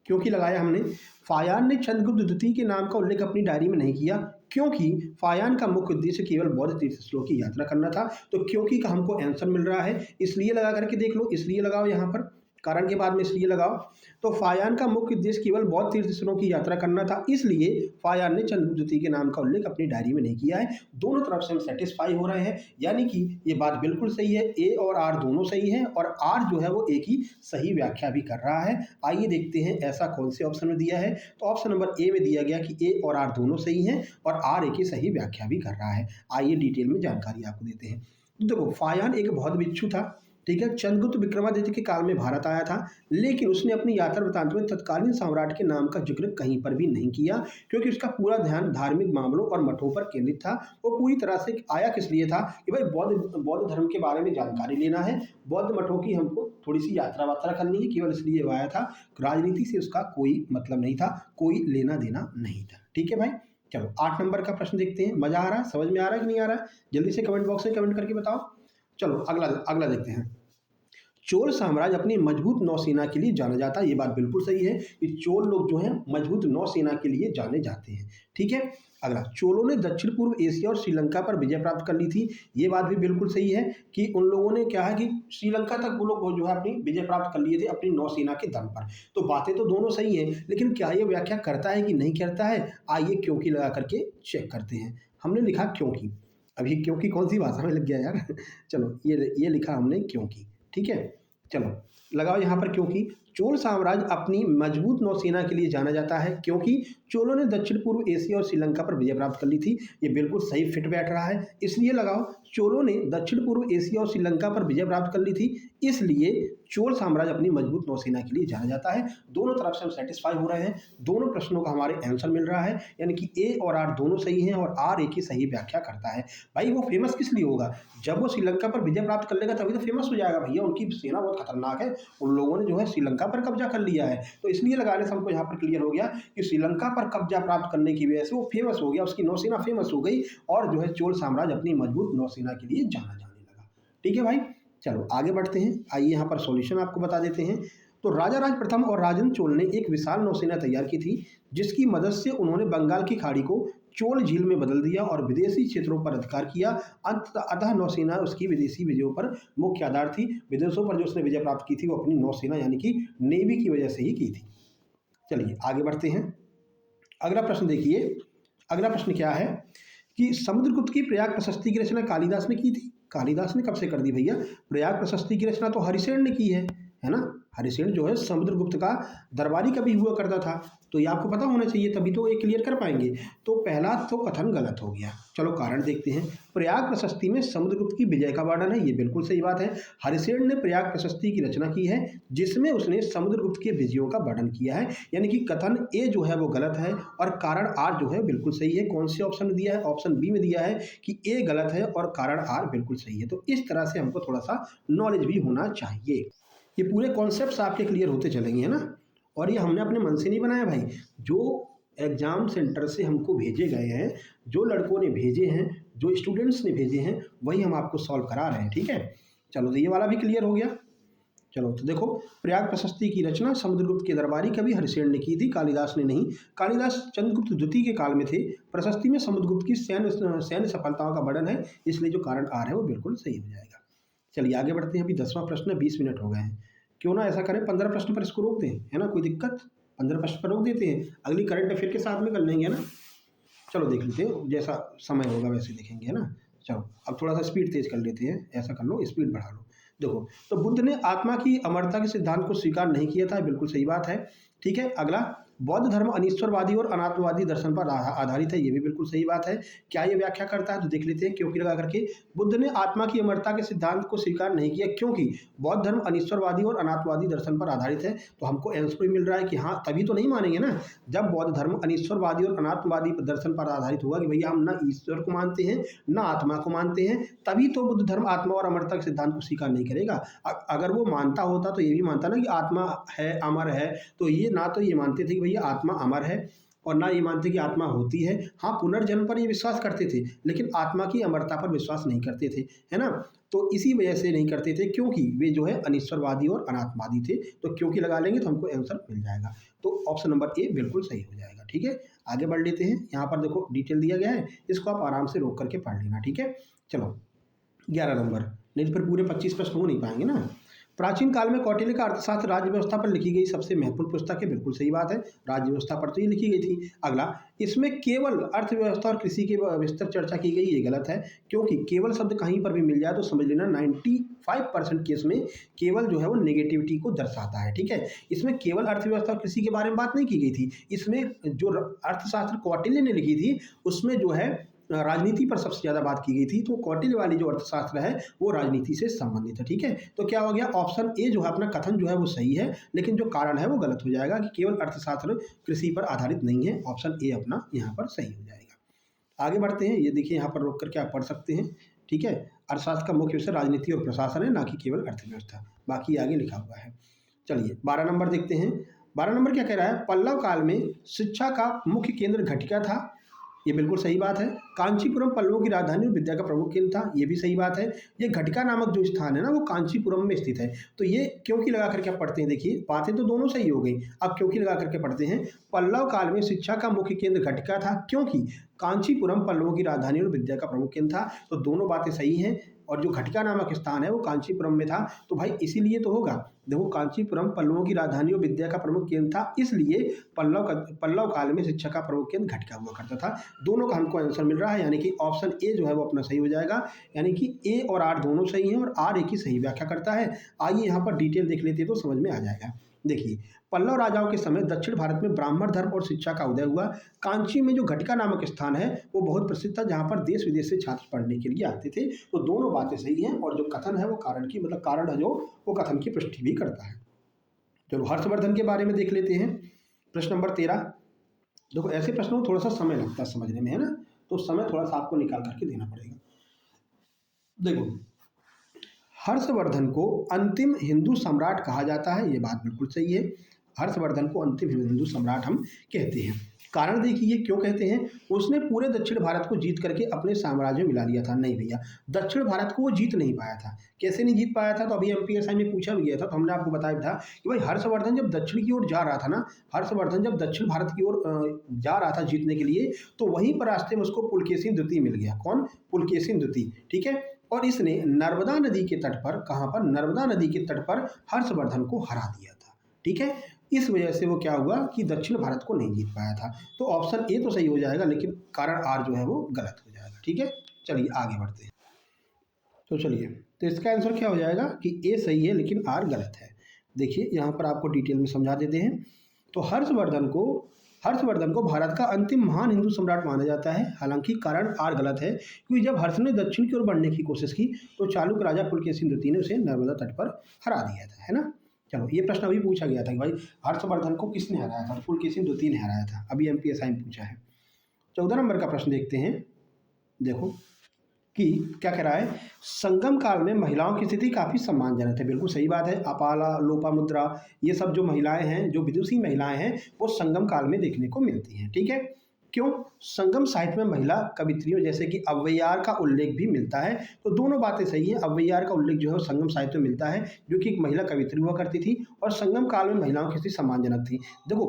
क्योंकि लगाया हमने। फायान ने चंद्रगुप्त द्वितीय के नाम का उल्लेख अपनी डायरी में नहीं किया क्योंकि फायान का मुख्य उद्देश्य केवल बौद्ध तीर्थ स्थलों की यात्रा करना था। तो क्योंकि का हमको आंसर मिल रहा है, इसलिए लगा करके देख लो, इसलिए लगाओ यहाँ पर, कारण के बाद में इसलिए लगाओ। तो फायान का मुख्य उद्देश्य केवल बौद्ध तीर्थ स्थलों की यात्रा करना था, इसलिए फायान ने चंद्रगुप्त द्वितीय के नाम का उल्लेख अपनी डायरी में नहीं किया है। दोनों तरफ से हम सेटिस्फाई हो रहे हैं, यानी कि ये बात बिल्कुल सही है। ए और आर दोनों सही है और आर जो है वो एक ही सही व्याख्या भी कर रहा है। आइए देखते हैं ऐसा कौन से ऑप्शन में दिया है। तो ऑप्शन नंबर ए में दिया गया कि ए और आर दोनों सही हैं और आर एक ही सही व्याख्या भी कर रहा है। आइए डिटेल में जानकारी आपको देते हैं। तो देखो, फायान एक बौद्ध भिक्षु था। ठीक है, चंद्रगुप्त विक्रमादित्य के काल में भारत आया था, लेकिन उसने अपनी यात्रा वृत्तांत में तत्कालीन सम्राट के नाम का जिक्र कहीं पर भी नहीं किया क्योंकि उसका पूरा ध्यान धार्मिक मामलों और मठों पर केंद्रित था। वो पूरी तरह से आया किस लिए था कि भाई बौद्ध धर्म के बारे में जानकारी लेना है, बौद्ध मठों की हमको थोड़ी सी यात्रा वात्रा करनी है, केवल इसलिए वो आया था। राजनीति से उसका कोई मतलब नहीं था, कोई लेना देना नहीं था। ठीक है भाई, चलो 8 नंबर का प्रश्न देखते हैं। मजा आ रहा है, समझ में आ रहा है कि नहीं आ रहा है? जल्दी से कमेंट बॉक्स में कमेंट करके बताओ। चलो अगला देखते हैं। चोल साम्राज्य अपनी मजबूत नौसेना के लिए जाना जाता है। ये बात बिल्कुल सही है कि चोल लोग जो हैं मजबूत नौसेना के लिए जाने जाते हैं। ठीक है, अगला, चोलों ने दक्षिण पूर्व एशिया और श्रीलंका पर विजय प्राप्त कर ली थी। ये बात भी बिल्कुल सही है कि उन लोगों ने क्या है कि श्रीलंका तक वो लोग जो है अपनी विजय प्राप्त कर लिए थे अपनी नौसेना के दम पर। तो बातें तो दोनों सही हैं, लेकिन क्या ये व्याख्या करता है कि नहीं करता है? आइए क्योंकि लगा करके चेक करते हैं। हमने लिखा क्योंकि, अभी क्योंकि कौन सी भाषा में लग गया यार चलो ये लिखा हमने क्योंकि। ठीक है, चलो लगाओ यहाँ पर क्योंकि। चोल साम्राज्य अपनी मजबूत नौसेना के लिए जाना जाता है क्योंकि चोलों ने दक्षिण पूर्व एशिया और श्रीलंका पर विजय प्राप्त कर ली थी। ये बिल्कुल सही फिट बैठ रहा है, इसलिए लगाओ चोलों ने दक्षिण पूर्व एशिया और श्रीलंका पर विजय प्राप्त कर ली थी, इसलिए चोल साम्राज्य अपनी मजबूत नौसेना के लिए जाना जाता है। दोनों तरफ से हम सेटिस्फाई हो रहे हैं, दोनों प्रश्नों का हमारे आंसर मिल रहा है, यानी कि ए और आर दोनों सही हैं और आर एक ही सही व्याख्या करता है। भाई वो फेमस किस लिए होगा? जब वो श्रीलंका पर विजय प्राप्त कर लेगा तभी तो फेमस हो जाएगा भैया। उनकी सेना बहुत खतरनाक है, उन लोगों ने जो है श्रीलंका श्रीलंका पर कब्जा कर लिया है। तो इसलिए लगाने से हमको यहाँ पर क्लियर हो गया कि श्रीलंका पर कब्जा प्राप्त करने की वजह से वो फेमस हो गया, उसकी नौसेना फेमस हो गई और जो है चोल साम्राज्य अपनी मजबूत नौसेना के लिए जाना जाने लगा। ठीक है भाई, चलो आगे बढ़ते हैं। आइए यहाँ पर सॉल्यूशन आपको बता देते हैं। तो राजा राज प्रथम और राजन चोल ने एक विशाल नौसेना तैयार की थी, जिसकी मदद से उन्होंने बंगाल की खाड़ी को चोल झील में बदल दिया और विदेशी क्षेत्रों पर अधिकार किया। अतः नौसेना उसकी विदेशी विजयों पर मुख्य आधार थी। विदेशों पर जो उसने विजय प्राप्त की थी वो अपनी नौसेना यानी कि नेवी की वजह से ही की थी। चलिए आगे बढ़ते हैं। अगला प्रश्न देखिए, अगला प्रश्न क्या है कि समुद्रगुप्त की प्रयाग प्रशस्ति की रचना कालिदास ने की थी। कालिदास ने कब से कर दी भैया? प्रयाग प्रशस्ति की रचना तो हरिसेन ने की है ना। हरिसेन जो है समुद्रगुप्त का दरबारी कभी हुआ करता था, तो ये आपको पता होना चाहिए, तभी तो ये क्लियर कर पाएंगे। तो पहला तो कथन गलत हो गया। चलो कारण देखते हैं। प्रयाग प्रशस्ति में समुद्रगुप्त की विजय का वर्णन है, ये बिल्कुल सही बात है। हरिसेन ने प्रयाग प्रशस्ति की रचना की है जिसमें उसने समुद्रगुप्त के विजयों का वर्णन किया है, यानी कि कथन ए जो है वो गलत है और कारण आर जो है बिल्कुल सही है। कौन से ऑप्शन में दिया है? ऑप्शन बी में दिया है कि ए गलत है और कारण आर बिल्कुल सही है। तो इस तरह से हमको थोड़ा सा नॉलेज भी होना चाहिए। ये पूरे कॉन्सेप्ट्स आपके क्लियर होते चलेंगे, है ना। और ये हमने अपने मन से नहीं बनाया भाई, जो एग्जाम सेंटर से हमको भेजे गए हैं, जो लड़कों ने भेजे हैं, जो स्टूडेंट्स ने भेजे हैं, वही हम आपको सॉल्व करा रहे हैं। ठीक है, चलो तो ये वाला भी क्लियर हो गया। चलो तो देखो, प्रयाग प्रशस्ति की रचना समुद्रगुप्त के दरबारी कवि हरिसेन ने की थी, कालिदास ने नहीं। कालिदास चंद्रगुप्त द्वितीय के काल में थे। प्रशस्ति में समुद्रगुप्त की सैन्य सफलताओं का वर्णन है, इसलिए जो कारण आ रहा है वो बिल्कुल सही हो जाएगा। चलिए आगे बढ़ते हैं। अभी 10वां प्रश्न है, 20 मिनट हो गए हैं। क्यों ना ऐसा करें, 15 प्रश्न पर इसको रोक दें, है ना, कोई दिक्कत? 15 प्रश्न पर रोक देते हैं, अगली करंट अफेयर के साथ में कर लेंगे, है ना। चलो देख लेते हैं, जैसा समय होगा वैसे देखेंगे, है ना। चलो अब थोड़ा सा स्पीड तेज कर लेते हैं, ऐसा कर लो, स्पीड बढ़ा लो। देखो, तो बुद्ध ने आत्मा की अमरता के सिद्धांत को स्वीकार नहीं किया था, बिल्कुल सही बात है। ठीक है, अगला, बौद्ध धर्म अनीश्वरवादी और अनात्मवादी दर्शन पर आधारित है, ये भी बिल्कुल सही बात है। क्या ये व्याख्या करता है? तो देख लेते हैं, क्योंकि लगा करके। बुद्ध ने आत्मा की अमरता के सिद्धांत को स्वीकार नहीं किया क्योंकि बौद्ध धर्म अनीश्वरवादी और अनात्मवादी दर्शन पर आधारित है। तो हमको आंसर भी मिल रहा है कि हाँ, तभी तो नहीं मानेंगे ना जब बौद्ध धर्म अनीश्वरवादी और अनात्मवादी दर्शन पर आधारित होगा कि भैया हम ना ईश्वर को मानते हैं ना आत्मा को मानते हैं, तभी तो बुद्ध धर्म आत्मा और अमरता के सिद्धांत को स्वीकार नहीं करेगा। अगर वो मानता होता तो ये भी मानता ना कि आत्मा है, अमर है, तो ये ना तो ये मानते थे कि भैया आत्मा अमर है और ना ये मानते कि आत्मा होती है। हाँ, पुनर्जन्म पर ये विश्वास करते थे, लेकिन आत्मा की अमरता पर विश्वास नहीं करते थे, है ना। तो इसी वजह से नहीं करते थे क्योंकि वे जो है अनीश्वरवादी और अनात्मवादी थे। तो क्योंकि लगा लेंगे तो हमको आंसर मिल जाएगा। तो ऑप्शन नंबर ए बिल्कुल सही हो जाएगा। ठीक है, आगे बढ़ लेते हैं। यहाँ पर देखो डिटेल दिया गया है, इसको आप आराम से रोक करके पढ़ लेना। ठीक है, चलो 11 नंबर, नहीं तो फिर पूरे 25 प्रश्न हो नहीं पाएंगे ना। प्राचीन काल में कौटिल्य का अर्थशास्त्र राज्य व्यवस्था पर लिखी गई सबसे महत्वपूर्ण पुस्तक है, बिल्कुल सही बात है, राज्य व्यवस्था पर तो ये लिखी गई थी। अगला, इसमें केवल अर्थव्यवस्था और कृषि के विस्तृत चर्चा की गई, ये गलत है, क्योंकि केवल शब्द कहीं पर भी मिल जाए तो समझ लेना 95% केस में केवल जो है वो नेगेटिविटी को दर्शाता है। ठीक है, इसमें केवल अर्थव्यवस्था और कृषि के बारे में बात नहीं की गई थी। इसमें जो अर्थशास्त्र कौटिल्य ने लिखी थी उसमें जो है राजनीति पर सबसे ज़्यादा बात की गई थी। तो कौटिल्य वाली जो अर्थशास्त्र है वो राजनीति से संबंधित है। ठीक है, तो क्या हो गया, ऑप्शन ए जो है अपना कथन जो है वो सही है, लेकिन जो कारण है वो गलत हो जाएगा कि केवल अर्थशास्त्र कृषि पर आधारित नहीं है। ऑप्शन ए अपना यहाँ पर सही हो जाएगा। आगे बढ़ते हैं। ये देखिए, यहाँ पर रोक करके आप पढ़ सकते हैं। ठीक है, अर्थशास्त्र का मुख्य विषय राजनीति और प्रशासन है, ना कि केवल अर्थव्यवस्था, बाकी आगे लिखा हुआ है। चलिए 12 नंबर देखते हैं। 12 नंबर क्या कह रहा है, पल्लव काल में शिक्षा का मुख्य केंद्र घटिका था, ये बिल्कुल सही बात है। कांचीपुरम पल्लवों की राजधानी और विद्या का प्रमुख केंद्र था, ये भी सही बात है। ये घटिका नामक जो स्थान है ना वो कांचीपुरम में स्थित है। तो ये क्योंकि लगा करके आप पढ़ते हैं, देखिए बातें तो दोनों सही हो गई, अब क्योंकि लगा करके पढ़ते हैं। पल्लव काल में शिक्षा का मुख्य केंद्र घटिका था क्योंकि कांचीपुरम पल्लवों की राजधानी और विद्या का प्रमुख केंद्र था। तो दोनों बातें सही हैं, और जो घटिका नामक स्थान है वो कांचीपुरम में था, तो भाई इसीलिए तो होगा। देखो, कांचीपुरम पल्लवों की राजधानी और विद्या का प्रमुख केंद्र था, इसलिए पल्लव काल में शिक्षा का प्रमुख केंद्र घटिका हुआ करता था। दोनों का हमको आंसर मिल रहा है, यानी कि ऑप्शन ए जो है वो अपना सही हो जाएगा, यानी कि ए और आर दोनों सही हैं और आर एक ही सही व्याख्या करता है। आइए यहाँ पर डिटेल देख लेते हैं तो समझ में आ जाएगा। देखिए, पल्लव राजाओं के समय दक्षिण भारत में ब्राह्मण धर्म और शिक्षा का उदय हुआ। कांची में जो घटिका नामक स्थान है वो बहुत प्रसिद्ध था, जहाँ पर देश विदेश से छात्र पढ़ने के लिए आते थे। तो दोनों बातें सही हैं, और जो कथन है वो कारण की मतलब कारण है जो वो कथन की पुष्टि भी करता है। चलो हर्षवर्धन के बारे में देख लेते हैं। प्रश्न नंबर 13। देखो, ऐसे प्रश्नों में थोड़ा सा समय लगता है समझने में, है ना, तो समय थोड़ा सा आपको निकाल करके देना पड़ेगा। देखो, हर्षवर्धन को अंतिम हिंदू सम्राट कहा जाता है, ये बात बिल्कुल सही है। हर्षवर्धन को अंतिम हिंदू सम्राट हम कहते हैं। कारण देखिए क्यों कहते हैं, उसने पूरे दक्षिण भारत को जीत करके अपने साम्राज्य में मिला लिया था। नहीं भैया, दक्षिण भारत को वो जीत नहीं पाया था। कैसे नहीं जीत पाया था, तो अभी एमपीएसआई में पूछा भी गया था, तो हमने आपको बताया था कि भाई हर्षवर्धन जब दक्षिण की ओर जा रहा था ना, हर्षवर्धन जब दक्षिण भारत की ओर जा रहा था जीतने के लिए, तो वहीं पर रास्ते में उसको पुलकेशिन द्वितीय मिल गया। कौन? पुलकेशिन द्वितीय, ठीक है। और इसने नर्मदा नदी के तट पर, कहाँ पर? नर्मदा नदी के तट पर हर्षवर्धन को हरा दिया था, ठीक है। इस वजह से वो क्या हुआ कि दक्षिण भारत को नहीं जीत पाया था। तो ऑप्शन ए तो सही हो जाएगा, लेकिन कारण आर जो है वो गलत हो जाएगा, ठीक है। चलिए आगे बढ़ते हैं। तो चलिए, तो इसका आंसर क्या हो जाएगा कि ए सही है लेकिन आर गलत है। देखिए यहाँ पर आपको डिटेल में समझा देते हैं। तो हर्षवर्धन को भारत का अंतिम महान हिंदू सम्राट माना जाता है। हालांकि कारण आर गलत है, क्योंकि जब हर्ष ने दक्षिण की ओर बढ़ने की कोशिश की तो चालुक्य राजा पुलकेशिन द्वितीय ने उसे नर्मदा तट पर हरा दिया था, है ना। चलो, ये प्रश्न अभी पूछा गया था कि भाई हर्षवर्धन को किसने हराया था, तो पुलकेशिन द्वितीय ने हराया था। अभी एमपीएसआई में पूछा है। 14 नंबर का प्रश्न देखते हैं। देखो कि क्या कह रहा है, संगम काल में महिलाओं की स्थिति काफ़ी सम्मानजनक है। बिल्कुल सही बात है। अपाला, लोपामुद्रा, ये सब जो महिलाएं हैं, जो विदुषी महिलाएं हैं, वो संगम काल में देखने को मिलती हैं, ठीक है। क्यों? संगम साहित्य में महिला कवित्रियों जैसे कि अव्वैयार का उल्लेख भी मिलता है। तो दोनों बातें सही है। अव्वैयार का उल्लेख जो है संगम साहित्य में मिलता है, जो कि एक महिला कवित्री हुआ करती थी, और संगम काल में महिलाओं की स्थिति सम्मानजनक थी। देखो,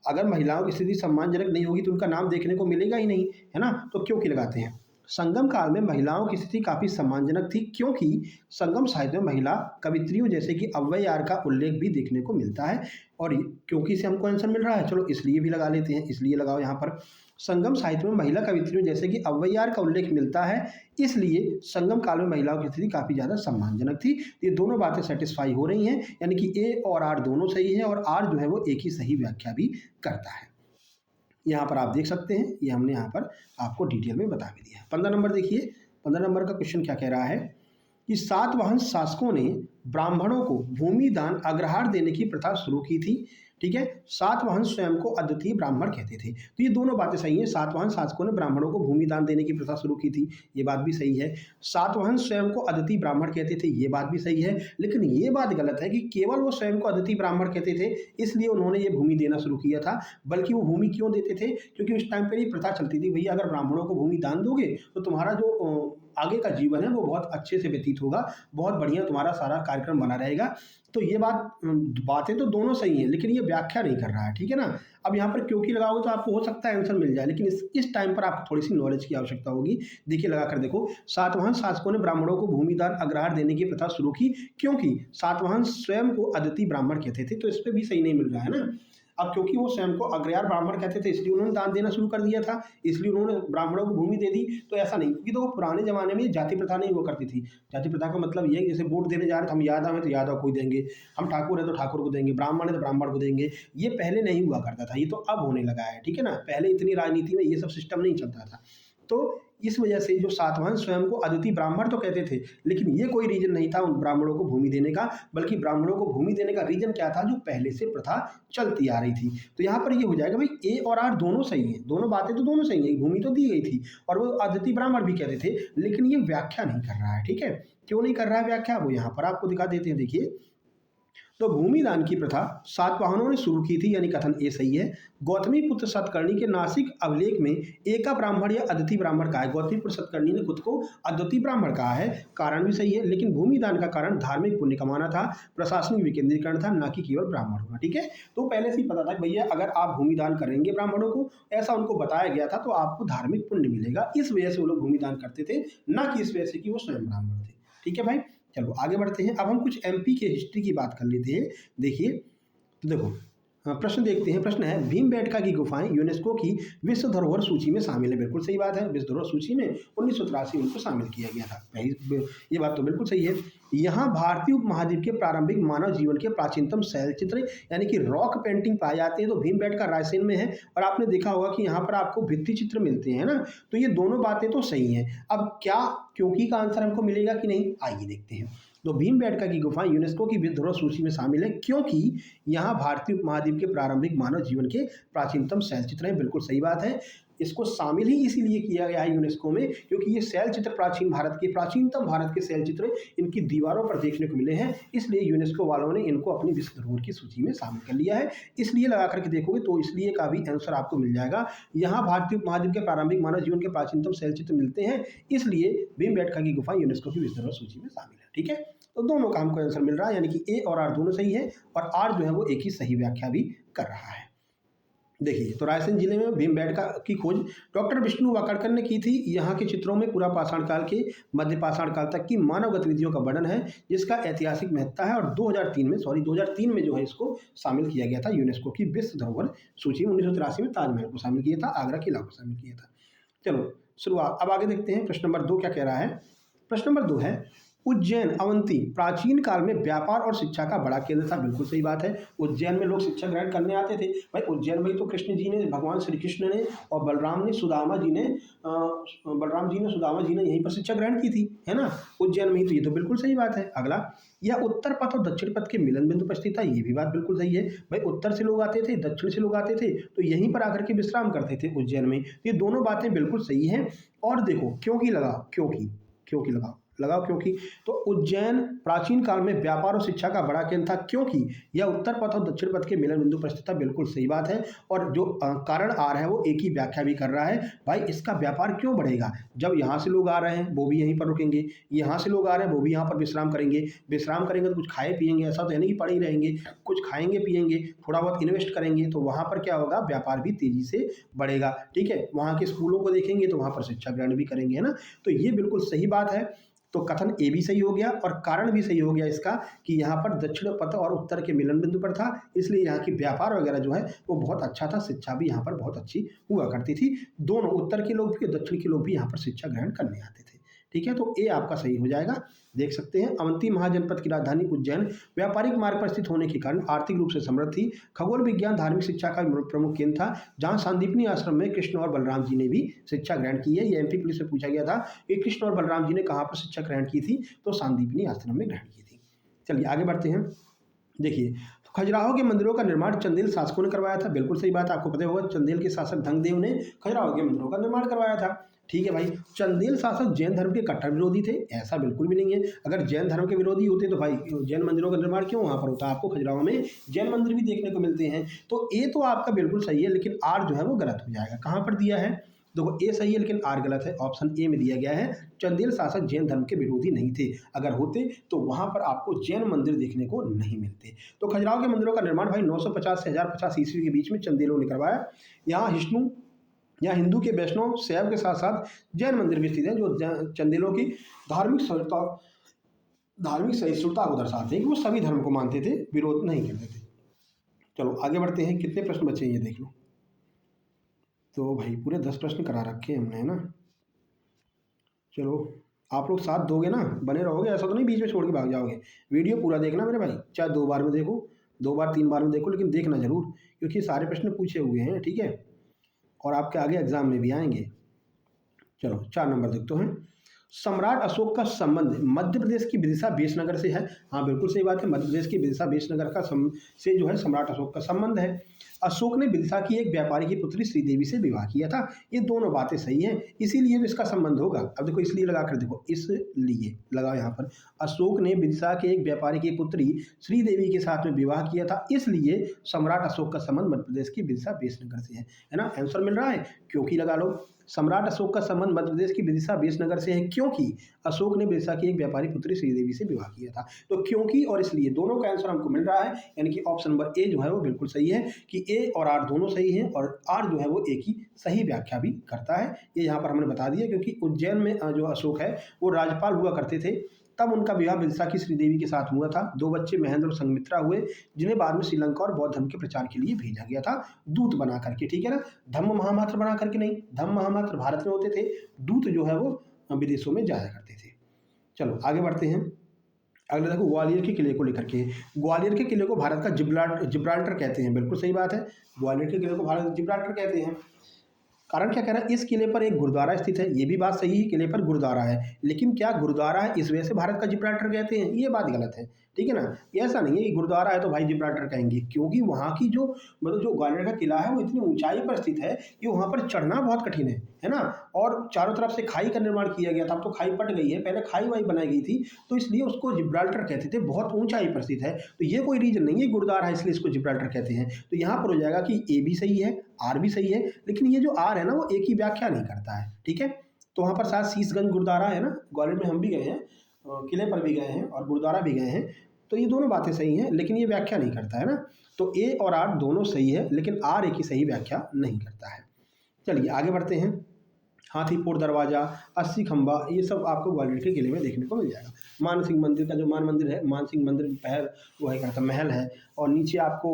अगर महिलाओं की स्थिति सम्मानजनक नहीं होगी तो उनका नाम देखने को मिलेगा ही नहीं, है ना। तो क्यों की लगाते हैं, संगम काल में महिलाओं की स्थिति काफ़ी सम्मानजनक थी, क्योंकि संगम साहित्य में महिला कवित्रियों जैसे कि अव्वैयार का उल्लेख भी देखने को मिलता है। और क्योंकि से हमको आंसर मिल रहा है, चलो इसलिए भी लगा लेते हैं। इसलिए लगाओ यहाँ पर, संगम साहित्य में महिला कवित्रियों जैसे कि अव्वैयार का उल्लेख मिलता है, इसलिए संगम काल में महिलाओं की स्थिति काफ़ी ज़्यादा सम्मानजनक थी। ये दोनों बातें सेटिस्फाई हो रही हैं, यानी कि ए और आर दोनों सही है, और आर जो है वो एक ही सही व्याख्या भी करता है। यहाँ पर आप देख सकते हैं, ये हमने यहाँ पर आपको डिटेल में बता भी दिया। 15 नंबर देखिए, 15 नंबर का क्वेश्चन क्या कह रहा है कि सातवाहन शासकों ने ब्राह्मणों को भूमि दान अग्रहार देने की प्रथा शुरू की थी, ठीक है। सातवाहन स्वयं को अद्वितीय ब्राह्मण कहते थे। तो ये दोनों बातें सही हैं। सातवाहन शासकों ने ब्राह्मणों को भूमि दान देने की प्रथा शुरू की थी, ये बात भी सही है। सातवाहन स्वयं को अद्वितीय ब्राह्मण कहते थे, ये बात भी सही है। लेकिन ये बात गलत है कि केवल वो स्वयं को अद्वितीय ब्राह्मण कहते थे इसलिए उन्होंने ये भूमि देना शुरू किया था। बल्कि वो भूमि क्यों देते थे, क्योंकि उस टाइम पर ये प्रथा चलती थी, भैया अगर ब्राह्मणों को भूमि दान दोगे तो तुम्हारा जो आगे का जीवन है वो बहुत अच्छे से व्यतीत होगा, बहुत बढ़िया तुम्हारा सारा कार्यक्रम बना रहेगा। तो ये बातें तो दोनों सही हैं, लेकिन ये व्याख्या नहीं कर रहा है, ठीक है ना। अब यहाँ पर क्योंकि लगाओगे तो आपको हो सकता है आंसर मिल जाए, लेकिन इस टाइम पर आपको थोड़ी सी नॉलेज की आवश्यकता होगी। देखिए लगा कर देखो, सातवाहन शासकों ने ब्राह्मणों को भूमिदान अग्रहार देने की प्रथा शुरू की, क्योंकि सातवाहन स्वयं को अद्वितीय ब्राह्मण कहते थे। तो इस पर भी सही नहीं मिल रहा है ना। अब क्योंकि वो स्वयं को अग्रहार ब्राह्मण कहते थे इसलिए उन्होंने दान देना शुरू कर दिया था, इसलिए उन्होंने ब्राह्मणों को भूमि दे दी। तो ऐसा नहीं, क्योंकि तो पुराने जमाने में जाति प्रथा नहीं हुआ करती थी। जाति प्रथा का मतलब ये है, जैसे वोट देने जा रहे थे, हम यादव हैं तो यादव को देंगे, हम ठाकुर हैं तो ठाकुर को देंगे, ब्राह्मण है तो ब्राह्मण को देंगे। ये पहले नहीं हुआ करता था, ये तो अब होने लगा है, ठीक है ना। पहले इतनी राजनीति में ये सब सिस्टम नहीं चलता था। तो इस वजह से जो सातवाहन स्वयं को अद्वितीय ब्राह्मण तो कहते थे, लेकिन ये कोई रीजन नहीं था उन ब्राह्मणों को भूमि देने का। बल्कि ब्राह्मणों को भूमि देने का रीजन क्या था, जो पहले से प्रथा चलती आ रही थी। तो यहाँ पर ये हो जाएगा भाई, ए और आर दोनों सही है, दोनों बातें तो दोनों सही है। भूमि तो दी गई थी और वो अद्वितीय ब्राह्मण भी कहते थे, लेकिन ये व्याख्या नहीं कर रहा है, ठीक है। क्यों नहीं कर रहा है व्याख्या, वो यहाँ पर आपको दिखा देते हैं। देखिए, तो भूमिदान की प्रथा सातवाहनों ने शुरू की थी, यानी कथन ए सही है। गौतमी पुत्र सतकर्णी के नासिक अभिलेख में एका ब्राह्मण या अद्वितीय ब्राह्मण कहा है। गौतमी पुत्र सतकर्णी ने खुद को अद्वितीय ब्राह्मण कहा है, कारण भी सही है। लेकिन भूमिदान का कारण धार्मिक पुण्य कमाना था, प्रशासनिक विकेंद्रीकरण था, ना कि केवल ब्राह्मण होना, ठीक है। तो पहले से ही पता था कि भैया अगर आप भूमिदान करेंगे ब्राह्मणों को, ऐसा उनको बताया गया था, तो आपको धार्मिक पुण्य मिलेगा। इस वजह से वो लोग भूमिदान करते थे, ना कि इस वजह से कि वो स्वयं ब्राह्मण थे, ठीक है भाई। चलो आगे बढ़ते हैं। अब हम कुछ एमपी के हिस्ट्री की बात कर लेते हैं। देखिए, तो देखो प्रश्न देखते हैं। प्रश्न है, भीमबेटका की गुफाएं यूनेस्को की विश्व धरोहर सूची में शामिल है। बिल्कुल सही बात है, विश्व धरोहर सूची में 1983 उनको शामिल किया गया था। ये बात तो बिल्कुल सही है। यहाँ भारतीय उपमहाद्वीप के प्रारंभिक मानव जीवन के प्राचीनतम शैल चित्र यानी कि रॉक पेंटिंग पाए जाते हैं, तो भीमबेटका रायसेन में है। और आपने देखा होगा कि यहाँ पर आपको भित्ति चित्र मिलते हैं ना। तो ये दोनों बातें तो सही हैं। अब क्या क्योंकि का आंसर हमको मिलेगा कि नहीं, आइए देखते हैं। तो भीमबेटका की गुफा यूनेस्को की विश्व धरोहर सूची में शामिल है, क्योंकि यहाँ भारतीय उपमहाद्वीप के प्रारंभिक मानव जीवन के प्राचीनतम शैल चित्र हैं। बिल्कुल सही बात है। इसको शामिल ही इसीलिए किया गया है यूनेस्को में क्योंकि ये शैल चित्र प्राचीनतम भारत के शैल चित्र इनकी दीवारों पर देखने को मिले हैं, इसलिए यूनेस्को वालों ने इनको अपनी विश्व धरोहर की सूची में शामिल कर लिया है। इसलिए लगा करके देखोगे तो इसलिए का भी आंसर आपको मिल जाएगा। यहाँ भारतीय उपमहाद्वीप के प्रारंभिक मानव जीवन के प्राचीनतम शैल चित्र मिलते हैं, इसलिए भीमबेटका की गुफा यूनेस्को की विश्व धरोहर सूची में शामिल है। ठीक है, तो दोनों का हमको आंसर मिल रहा है, यानी कि ए और आर दोनों सही है और आर जो है वो एक ही सही व्याख्या भी कर रहा है। देखिए, तो रायसेन जिले में भीमबेटका की खोज डॉक्टर विष्णु वाकड़कर ने की थी। यहाँ के चित्रों में पूरा पाषाण काल के मध्य पाषाण काल तक की मानव गतिविधियों का वर्णन है, जिसका ऐतिहासिक महत्ता है और 2003 में जो है इसको शामिल किया गया था यूनेस्को की विश्व धरोहर सूची में। 1983 में ताजमहल को शामिल किया था, आगरा किला को शामिल किया था। चलो शुरुआत, अब आगे देखते हैं प्रश्न नंबर 2 क्या कह रहा है। प्रश्न नंबर 2 है उज्जैन अवंती प्राचीन काल में व्यापार और शिक्षा का बड़ा केंद्र था। बिल्कुल सही बात है, उज्जैन में लोग शिक्षा ग्रहण करने आते थे। भाई उज्जैन में तो कृष्ण जी ने, भगवान श्री कृष्ण ने और बलराम जी ने सुदामा जी ने यहीं पर शिक्षा ग्रहण की थी, है ना, उज्जैन में ही। तो ये तो बिल्कुल सही बात है। अगला, यह उत्तर पथ और दक्षिण पथ के मिलन बिंदु पर स्थित था। ये भी बात बिल्कुल सही है। भाई उत्तर से लोग आते थे, दक्षिण से लोग आते थे, तो यहीं पर आकर के विश्राम करते थे उज्जैन में। ये दोनों बातें बिल्कुल सही हैं। और देखो क्योंकि लगाओ क्योंकि, तो उज्जैन प्राचीन काल में व्यापार और शिक्षा का बड़ा केंद्र था क्योंकि यह उत्तर पथ और दक्षिण पथ के मिलन बिंदु पर स्थित था। बिल्कुल सही बात है। और जो कारण आ रहा है वो एक ही व्याख्या भी कर रहा है। भाई इसका व्यापार क्यों बढ़ेगा, जब यहाँ से लोग आ रहे हैं वो भी यहीं पर रुकेंगे, यहाँ से लोग आ रहे हैं वो भी यहाँ पर विश्राम करेंगे तो कुछ खाए पिएंगे, ऐसा तो है नहीं कि पड़े ही रहेंगे, कुछ खाएंगे पिएंगे, थोड़ा बहुत इन्वेस्ट करेंगे, तो वहाँ पर क्या होगा, व्यापार भी तेजी से बढ़ेगा। ठीक है, वहाँ के स्कूलों को देखेंगे तो वहाँ पर शिक्षा ग्रहण भी करेंगे, है ना। तो ये बिल्कुल सही बात है। तो कथन ए भी सही हो गया और कारण भी सही हो गया इसका कि यहाँ पर दक्षिण पथ और उत्तर के मिलन बिंदु पर था, इसलिए यहाँ की व्यापार वगैरह जो है वो बहुत अच्छा था, शिक्षा भी यहाँ पर बहुत अच्छी हुआ करती थी। दोनों उत्तर के लोग भी और दक्षिण के लोग भी यहाँ पर शिक्षा ग्रहण करने आते थे। ठीक है, तो ए आपका सही हो जाएगा। देख सकते हैं, अवंती महाजनपद की राजधानी उज्जैन व्यापारिक मार्ग पर स्थित होने के कारण आर्थिक रूप से समृद्ध थी। खगोल विज्ञान धार्मिक शिक्षा का प्रमुख केंद्र था, जहां सांदीपनी आश्रम में कृष्ण और बलराम जी ने भी शिक्षा ग्रहण की है। ये एमपी पुलिस से पूछा गया था कि कृष्ण और बलराम जी ने कहाँ पर शिक्षा ग्रहण की थी, तो सांदीपनी आश्रम में ग्रहण की थी। चलिए आगे बढ़ते हैं। देखिए, खजुराहो के मंदिरों का निर्माण चंदेल शासकों ने करवाया था। बिल्कुल सही बात, आपको पता होगा चंदेल के शासक धंगदेव ने खजुराहो के मंदिरों का निर्माण करवाया था। ठीक है भाई, चंदेल शासक जैन धर्म के कट्टर विरोधी थे, ऐसा बिल्कुल भी नहीं है। अगर जैन धर्म के विरोधी होते तो भाई जैन मंदिरों का निर्माण क्यों वहाँ पर होता, आपको खजुराहो में जैन मंदिर भी देखने को मिलते हैं। तो ए तो आपका बिल्कुल सही है, लेकिन आर जो है वो गलत हो जाएगा। कहाँ पर दिया है, देखो ए सही है लेकिन आर गलत है। ऑप्शन ए में दिया गया है चंदेल शासक जैन धर्म के विरोधी नहीं थे, अगर होते तो वहां पर आपको जैन मंदिर देखने को नहीं मिलते। तो खजुराहो के मंदिरों का निर्माण भाई 950 से 1050 ईस्वी के बीच में चंदेलों ने करवाया। यहाँ हिंदू के वैष्णव शैव के साथ साथ जैन मंदिर भी स्थित है, जो चंदेलों की धार्मिक सहिष्णुता को दर्शाते हैं कि वो सभी धर्म को मानते थे, विरोध नहीं करते थे। चलो आगे बढ़ते हैं, कितने प्रश्न बचे हैं ये देख लो। तो भाई पूरे 10 प्रश्न करा रखे हैं हमने, है ना। चलो आप लोग साथ दोगे ना, बने रहोगे, ऐसा तो नहीं बीच में छोड़ के भाग जाओगे। वीडियो पूरा देखना मेरे भाई, चाहे 2 बार में देखो, 2 बार 3 बार में देखो, लेकिन देखना जरूर, क्योंकि सारे प्रश्न पूछे हुए हैं। ठीक है, और आपके आगे एग्जाम में भी आएंगे। चलो 4 नंबर देखते हैं। सम्राट अशोक का संबंध मध्य प्रदेश की विदिशा बेसनगर से है। हाँ बिल्कुल सही बात है, मध्य प्रदेश की विदिशा बेसनगर का से जो है सम्राट अशोक का संबंध है। अशोक ने विदिशा की एक व्यापारी की पुत्री श्रीदेवी से विवाह किया था। ये दोनों बातें सही हैं, इसीलिए तो इसका संबंध होगा। अब देखो इसलिए लगा कर देखो, इसलिए लगाओ यहाँ पर, अशोक ने विदिशा के एक व्यापारी की पुत्री श्रीदेवी के साथ में विवाह किया था, इसलिए सम्राट अशोक का संबंध मध्य प्रदेश की विदिशा बेसनगर से है ना। आंसर मिल रहा है, क्योंकि लगा लो। सम्राट अशोक का संबंध मध्य प्रदेश की विदिशा बेसनगर से है क्योंकि अशोक ने विदिशा की एक व्यापारी पुत्री श्रीदेवी से विवाह किया था। तो क्योंकि और इसलिए दोनों का आंसर हमको मिल रहा है, यानी कि ऑप्शन नंबर ए जो है वो बिल्कुल सही है कि ए और आर दोनों सही हैं, और आर जो है वो एक ही सही व्याख्या भी करता है। ये यहाँ पर हमने बता दिया, क्योंकि उज्जैन में जो अशोक है वो राज्यपाल हुआ करते थे, तब उनका विवाह विदिशा की श्रीदेवी के साथ हुआ था। 2 बच्चे महेंद्र और संघमित्रा हुए, जिन्हें बाद में श्रीलंका और बौद्ध धर्म के प्रचार के लिए भेजा गया था, दूत बना करके। ठीक है ना, धम्म महामात्र बना करके नहीं, धम्म महामात्र भारत में होते थे, दूत जो है वो विदेशों में जाया करते थे। चलो आगे बढ़ते हैं। अगले देखो, ग्वालियर के किले को लेकर के। ग्वालियर के किले को भारत का जिब्राल्टर कहते हैं। बिल्कुल सही बात है, ग्वालियर के किले को भारत जिब्राल्टर कहते हैं। कारण क्या कह रहा है, इस किले पर एक गुरुद्वारा स्थित है। ये भी बात सही है, किले पर गुरुद्वारा है, लेकिन क्या गुरुद्वारा है इस वजह से भारत का जिब्राल्टर कहते हैं, ये बात गलत है। ठीक है ना, ये ऐसा नहीं है कि गुरुद्वारा है तो भाई जिब्राल्टर कहेंगे, क्योंकि वहाँ की जो मतलब जो ग्वालियर का किला है वो इतनी ऊंचाई पर स्थित है कि वहाँ पर चढ़ना बहुत कठिन है ना। और चारों तरफ से खाई का निर्माण किया गया था, अब तो खाई पट गई है, पहले खाई वाई बनाई गई थी, तो इसलिए उसको जिब्राल्टर कहते थे, बहुत ऊंचाई पर स्थित है। तो ये कोई रीजन नहीं है गुरुद्वारा है इसलिए इसको जिब्राल्टर कहते हैं। तो यहाँ पर हो जाएगा कि ए भी सही है, आर भी सही है, लेकिन ये जो आर है ना वो एक ही व्याख्या नहीं करता है। ठीक है, तो वहाँ पर शायद शीशगंज गुरुद्वारा है ना, ग्वालियर में हम भी गए हैं, किले पर भी गए हैं और गुरुद्वारा भी गए हैं, तो ये दोनों बातें सही हैं, लेकिन ये व्याख्या नहीं करता है ना। तो ए और आर दोनों सही है, लेकिन आर एक ही सही व्याख्या नहीं करता है। चलिए आगे बढ़ते हैं। हाथीपुर दरवाजा, 80 खंबा, ये सब आपको ग्वालियर के किले में देखने को मिल जाएगा। मान सिंह मंदिर का जो मान मंदिर है, मान सिंह मंदिर पहल वो है, क्या था, महल है। और नीचे आपको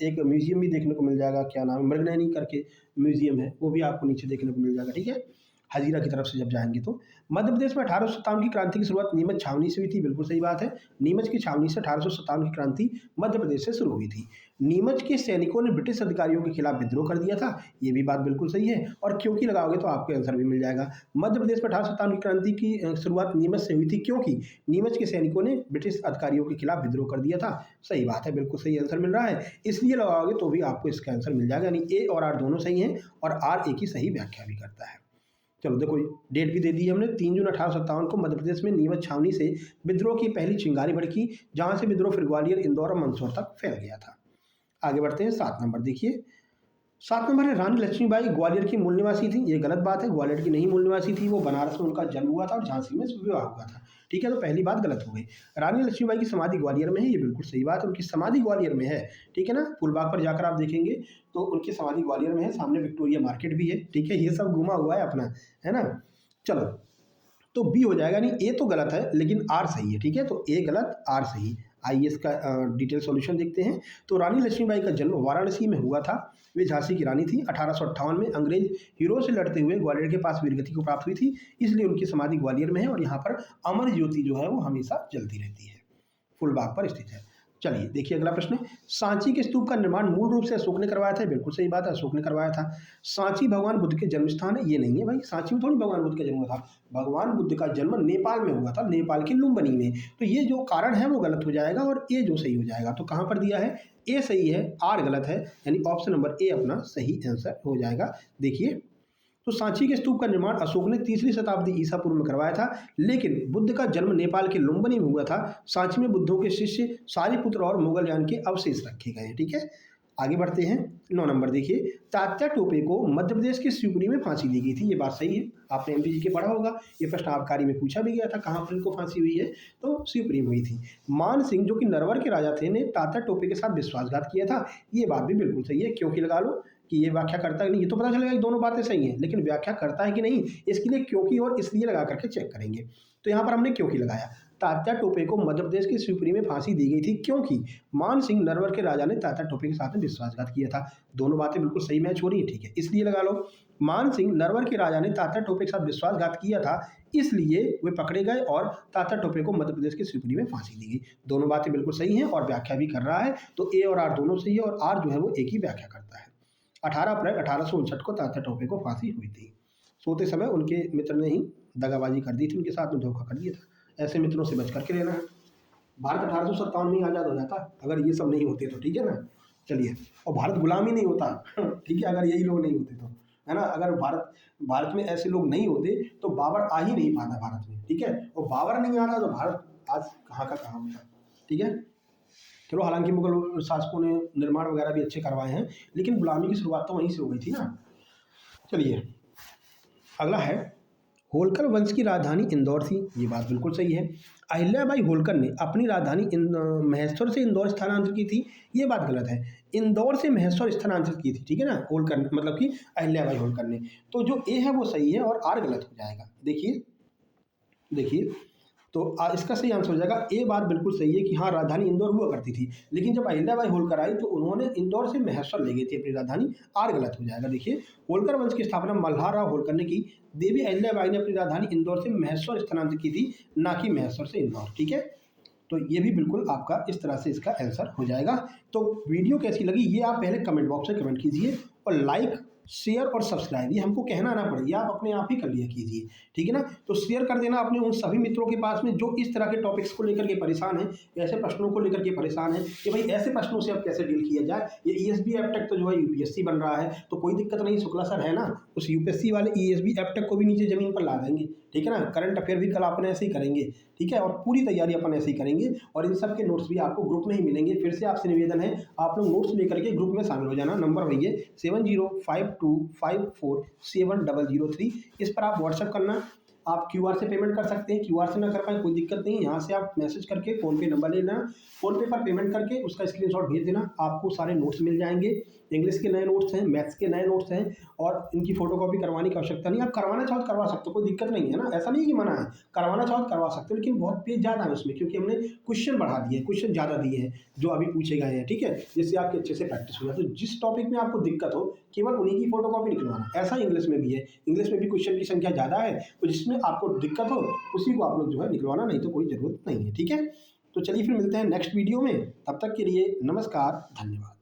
एक म्यूजियम भी देखने को मिल जाएगा, क्या नाम है, मृगनयनी करके म्यूजियम है, वो भी आपको नीचे देखने को मिल जाएगा। ठीक है, हजीरा की तरफ से जब जाएंगे तो। मध्य प्रदेश में 1857 की क्रांति की शुरुआत नीमच छावनी से हुई थी, बिल्कुल सही बात है। नीमच की छावनी से 1857 की क्रांति मध्य प्रदेश से शुरू हुई थी। नीमच के सैनिकों ने ब्रिटिश अधिकारियों के खिलाफ विद्रोह कर दिया था, ये भी बात बिल्कुल सही है। और क्योंकि लगाओगे तो आपको आंसर भी मिल जाएगा। मध्य प्रदेश में 1857 की क्रांति की शुरुआत नीमच से हुई थी, क्योंकि नीमच के सैनिकों ने ब्रिटिश अधिकारियों के खिलाफ विद्रोह कर दिया था। सही बात है, बिल्कुल सही आंसर मिल रहा है, इसलिए लगाओगे तो भी आपको इसका आंसर मिल जाएगा। यानी ए और आर दोनों सही हैं और आर एक ही सही व्याख्या भी करता है। चलो देखो, डेट भी दे दी हमने, 3 जून 1857 को मध्य प्रदेश में नीमच छावनी से विद्रोह की पहली चिंगारी भड़की, जहां से विद्रोह फिर ग्वालियर, इंदौर और मंदसौर तक फैल गया था। आगे बढ़ते हैं, 7 नंबर देखिए। 7 नंबर है, रानी लक्ष्मीबाई ग्वालियर की मूल निवासी थी। ये गलत बात है, ग्वालियर की नहीं मूल निवासी थी, वो बनारस में उनका जन्म हुआ था और झांसी में विवाह हुआ था। ठीक है, तो पहली बात गलत हो गई। रानी लक्ष्मीबाई की समाधि ग्वालियर में है, ये बिल्कुल सही बात है, उनकी समाधि ग्वालियर में है। ठीक है ना, फूलबाग पर जाकर आप देखेंगे तो उनकी समाधि ग्वालियर में है, सामने विक्टोरिया मार्केट भी है। ठीक है, ये सब घुमा हुआ है अपना, है ना। चलो, तो बी हो जाएगा, नहीं ए तो गलत है लेकिन आर सही है। ठीक है, तो ए गलत आर सही। आइए इसका डिटेल सॉल्यूशन देखते हैं। तो रानी लक्ष्मीबाई का जन्म वाराणसी में हुआ था, वे झांसी की रानी थी। 1858 में अंग्रेज हीरो से लड़ते हुए ग्वालियर के पास वीरगति को प्राप्त हुई थी, इसलिए उनकी समाधि ग्वालियर में है और यहाँ पर अमर ज्योति जो है वो हमेशा जलती रहती है, फूलबाग पर स्थित है। चलिए देखिए अगला प्रश्न, सांची के स्तूप का निर्माण मूल रूप से अशोक ने करवाया था, बिल्कुल सही बात है, अशोक ने करवाया था। सांची भगवान बुद्ध के जन्म स्थान है, ये नहीं है भाई, सांची में थोड़ी भगवान बुद्ध का जन्म हुआ था, भगवान बुद्ध का जन्म नेपाल में हुआ था, नेपाल के लुम्बिनी में। तो ये जो कारण है वो गलत हो जाएगा और ए जो सही हो जाएगा। तो कहाँ पर दिया है, ए सही है, आर गलत है, यानी ऑप्शन नंबर ए अपना सही आंसर हो जाएगा। देखिए, तो सांची के स्तूप का निर्माण अशोक ने 3वीं शताब्दी ईसा पूर्व में करवाया था, लेकिन बुद्ध का जन्म नेपाल के लुम्बिनी में हुआ था। सांची में बुद्धों के शिष्य सारिपुत्र और मुगलयान के अवशेष रखे गए हैं। ठीक है, आगे बढ़ते हैं। 9 नंबर देखिए, तात्या टोपे को मध्य प्रदेश के शिवपुरी में फांसी दी गई थी, ये बात सही है, आपने एमपीजी के पढ़ा होगा, ये प्रश्न आबकारी में पूछा भी गया था, कहाँ पर इनको फांसी हुई है, तो शिवपुरी में हुई थी। मान सिंह जो कि नरवर के राजा थे ने तात्या टोपे के साथ विश्वासघात किया था, ये बात भी बिल्कुल सही है, क्योंकि लगा लो कि ये व्याख्या करता है नहीं, ये तो पता चलेगा कि दोनों बातें सही हैं, लेकिन व्याख्या करता है कि नहीं, इसके लिए क्योंकि और इसलिए लगा करके चेक करेंगे। तो यहाँ पर हमने क्योंकि लगाया, तात्या टोपे को मध्य प्रदेश की शिवपुरी में फांसी दी गई थी, क्योंकि मान सिंह नरवर के राजा ने तात्या टोपे के साथ में विश्वासघात किया था। दोनों बातें बिल्कुल सही मैच हो रही है, ठीक है, इसलिए लगा लो। मान सिंह नरवर के राजा ने तात्या टोपे के साथ विश्वासघात किया था, इसलिए वे पकड़े गए और तात्या टोपे को मध्य प्रदेश की शिवपुरी में फांसी दी गई। दोनों बातें बिल्कुल सही हैं और व्याख्या भी कर रहा है, तो ए और आर दोनों सही है और आर जो है वो एक ही व्याख्या करता है। 18 अप्रैल 1859 को तात्या टोपे को फांसी हुई थी। सोते समय उनके मित्र ने ही दगाबाजी कर दी थी, उनके साथ में धोखा कर दिया था। ऐसे मित्रों से बच करके रहना है। भारत 1857 में ही आज़ाद हो जाता अगर ये सब नहीं होते तो, ठीक है ना। चलिए, और भारत गुलाम ही नहीं होता ठीक है, अगर यही लोग नहीं होते तो, है ना। अगर भारत में ऐसे लोग नहीं होते तो बाबर आ ही नहीं पाता भारत में, ठीक है। और बाबर नहीं आता तो भारत आज कहाँ का कहाँ होता, ठीक है। चलो, हालांकि मुगल शासकों ने निर्माण वगैरह भी अच्छे करवाए हैं, लेकिन गुलामी की शुरुआत तो वहीं से हो गई थी ना। चलिए अगला है, होलकर वंश की राजधानी इंदौर थी, ये बात बिल्कुल सही है। अहिल्याबाई होलकर ने अपनी राजधानी महेश्वर से इंदौर स्थानांतरित की थी, ये बात गलत है, इंदौर से महेश्वर स्थानांतरित की थी, ठीक है ना। होलकर मतलब कि अहिल्याबाई होलकर ने, तो जो ए है वो सही है और आर गलत हो जाएगा। देखिए तो इसका सही आंसर हो जाएगा ए। बात बिल्कुल सही है कि हाँ, राजधानी इंदौर हुआ करती थी, लेकिन जब अहिल्याबाई होलकर आई तो उन्होंने इंदौर से महेश्वर ले गई थी अपनी राजधानी, आर गलत हो जाएगा। देखिए, होलकर वंश की स्थापना मल्हार राव होलकर ने की। देवी अहिल्याबाई ने अपनी राजधानी इंदौर से महेश्वर स्थानांतरित की थी, ना कि महेश्वर से इंदौर, ठीक है। तो ये भी बिल्कुल आपका इस तरह से इसका आंसर हो जाएगा। तो वीडियो कैसी लगी ये आप पहले कमेंट बॉक्स में कमेंट कीजिए और लाइक शेयर और सब्सक्राइब, ये हमको कहना ना पड़े, ये आप अपने आप ही कर लिया कीजिए, ठीक है ना। तो शेयर कर देना अपने उन सभी मित्रों के पास में जो इस तरह के टॉपिक्स को लेकर के परेशान हैं, ऐसे प्रश्नों को लेकर के परेशान हैं कि भाई ऐसे प्रश्नों से अब कैसे डील किया जाए। ये ईएसबी एपटेक तो जो है यूपीएससी बन रहा है, तो कोई दिक्कत नहीं, शुक्ला सर है ना, उस यूपीएससी वाले ईएसबी एपटेक को भी नीचे ज़मीन पर ला देंगे, ठीक है ना। करंट अफेयर भी कल अपन ऐसे ही करेंगे, ठीक है, और पूरी तैयारी अपन ऐसे ही करेंगे, और इन सब के नोट्स भी आपको ग्रुप में ही मिलेंगे। फिर से आपसे निवेदन है, आप लोग नोट्स लेकर के ग्रुप में शामिल हो जाना। नंबर वही है 7052547003। इस पर आप व्हाट्सएप करना। आप क्यूआर से पेमेंट कर सकते हैं, क्यूआर से ना कर पाए कोई दिक्कत नहीं है, यहाँ से आप मैसेज करके फ़ोनपे नंबर ले लेना, फ़ोनपे पर पेमेंट करके उसका स्क्रीनशॉट भेज देना, आपको सारे नोट्स मिल जाएंगे। इंग्लिश के नए नोट्स हैं, मैथ्स के नए नोट्स हैं, और इनकी फ़ोटोकॉपी करवाने की आवश्यकता नहीं। आप करवाना चाहो तो करवा सकते हो, कोई दिक्कत नहीं है ना, ऐसा नहीं कि मना है, करवाना चाहो तो करवा सकते हो, लेकिन बहुत पेज ज़्यादा है उसमें, क्योंकि हमने क्वेश्चन बढ़ा दिए हैं, क्वेश्चन ज़्यादा दिए हैं जो अभी पूछे गए हैं, ठीक है, जिससे आपकी अच्छे से प्रैक्टिस हो जाए। तो जिस टॉपिक में आपको दिक्कत हो केवल उन्हीं की फ़ोटोकॉपी निकलवाना। ऐसा इंग्लिश में भी है, इंग्लिश में भी क्वेश्चन की संख्या ज़्यादा है, तो जिसमें आपको दिक्कत हो उसी को आप लोग जो है निकलवाना, नहीं तो कोई ज़रूरत नहीं है, ठीक है। तो चलिए फिर मिलते हैं नेक्स्ट वीडियो में, तब तक के लिए नमस्कार, धन्यवाद।